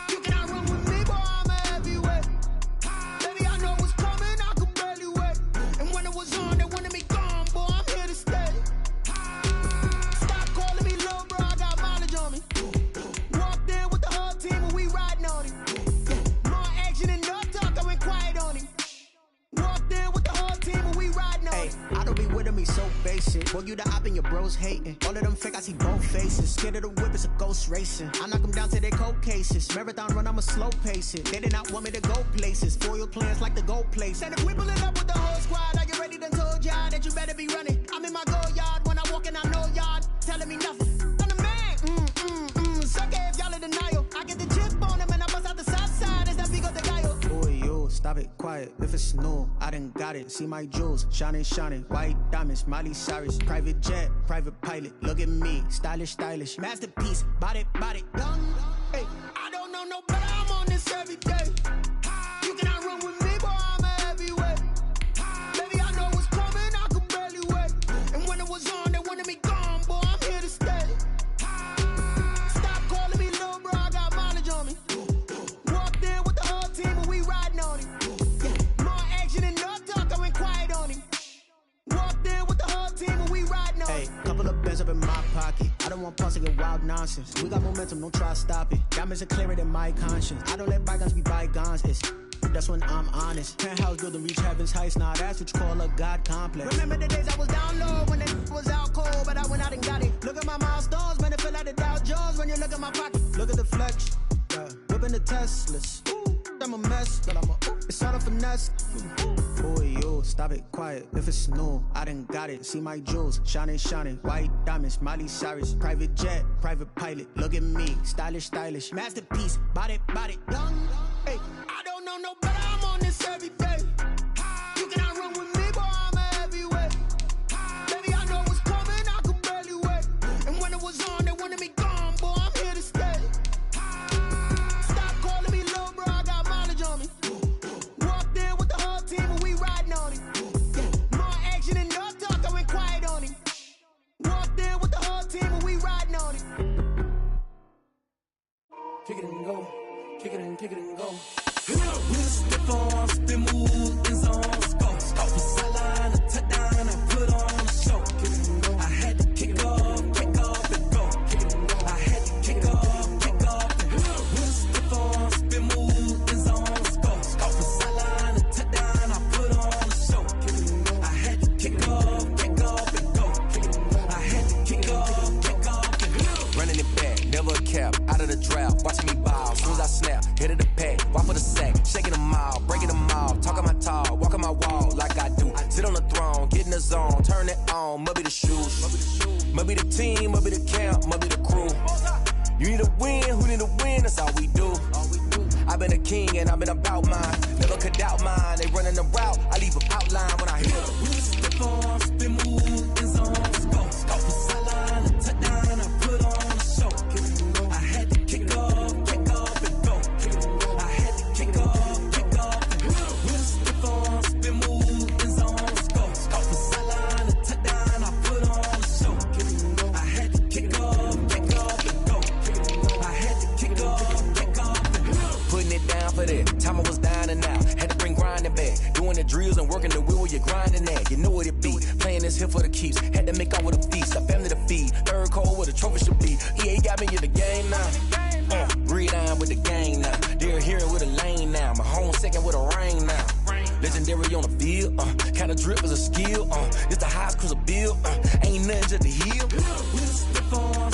Speaker 7: You cannot run with me, boy, I'm a heavyweight. Baby, I know what's coming, I could barely wait. And when it was on, they wanted me gone, boy, I'm here to stay. Stop calling me little bro, I got mileage on me. Walked in with the whole team and we riding on him. More action and no talk, I went quiet on him. Walked in with the whole team and we riding on him.
Speaker 8: I don't be with him, he's so basic. Boy, you the op and your bros hating. All of them fake, I see both faces. Scared of the whip, it's a ghost racing. I knock them down to their cold cases. Marathon run, I'ma slow pace it. They did not want me to go places. Foil plans like the go place. And if we pull it up with the whole squad, are you ready? Done told y'all that you better be running. I'm in my go yard. When I walk in, I know y'all telling me nothing. I'm the man. Suck it if y'all in denial. I get the chip on them and I bust out the south side. It's that big of the guy. Boy, yo, stop it, quiet. If it's new, I done got it. See my jewels, shining, shining. White diamonds, Miley Cyrus. Private jet, private pilot. Look at me, stylish, stylish. Masterpiece, body, done.
Speaker 7: Hey, I don't know no better, I'm on this every day. You cannot run with me, boy, I'm a heavyweight. Baby, I know what's coming, I could barely wait. And when it was on, they wanted me gone, boy, I'm here to stay. Stop calling me little bro, I got mileage on me. Walked in with the whole team and we riding on him. More action and no talk, I went quiet on him. Walked in with the whole team and we riding on him.
Speaker 8: Hey, couple of bands up in my pocket. I don't want pause to get wild nonsense. We got momentum, don't try to stop it. Diamonds are clearer than my conscience. I don't let bygones be bygones. That's when I'm honest. Penthouse building, reach heaven's heights. Nah, that's what you call a God complex.
Speaker 7: Remember the days I was down low when it was out cold, but I went out and got it. Look at my milestones, man, it feel like the Dow Jones when you look at my pocket.
Speaker 8: Look at the flex, whipping the Teslas. I'm a mess, but it's all a finesse. Boy, yo, stop it, quiet. If it's new, I done got it. See my jewels, shining, shining. White diamonds, Miley Cyrus. Private jet, private pilot. Look at me, stylish, stylish. Masterpiece, body, done.
Speaker 7: Hey, I don't know no better, I'm on this every day. You cannot run with me, boy, I'm a heavyweight. Baby, I know what's coming, I could barely wait. And when it was on, they wanted me gone, boy, I'm here to stay. Stop calling me little bro, I got mileage on me. Walked in with the whole team and we riding on him. More action and no talk, I went quiet on him. Walked in with the whole team and we riding on him.
Speaker 9: Kick it and go. Kick it and go. With a stiff arm, spin move, in zone, go. Off the sideline, a touchdown, I put on a show. Kick it and go. I had to kick off and go. Kick it and go. I had to kick off and go. With a stiff arm, spin move, in zone, go. Off the sideline, a touchdown, I put on a show. Kick it and go. I had to kick off and go. Kick it and go. I had to kick off and go.
Speaker 10: Running it back, never a cap, out of the draft, watching me ball, soon as I snap, hit of the pack, walk for the sack, shaking them all, breaking them all, talking my talk, walking my wall like I do, sit on the throne, get in the zone, turn it on, must be the shoes, must be the team, must be the camp, must be the crew, you need a win, who need a win, that's all we do, I've been a king and I've been about mine, never could doubt mine, they running the route, I leave an outline when I hit them.
Speaker 9: We step on, spin move, in zone, go, off the sideline, a touchdown, I put on a show, I had to kick off and go, I had to kick off and go, we step on, spin move, in zone, go, off the sideline, a touchdown, I put on a show, I had to kick off and go, I had to kick off and go,
Speaker 10: putting it down for that, time I was down and out, had to bring grinding back, doing the drills and working the wheel where you're grinding at, you know what it be, playing this here for the keeps, had to make out with a feast, a family to feed, third cold where the trophy should be, EA got me in the game now, breathe on with the game now, they're here with a lane now, my home second with a rain now, legendary on the field, kind of drip is a skill, it's the highest cruiser bill, ain't nothing just to heal.
Speaker 9: we step on,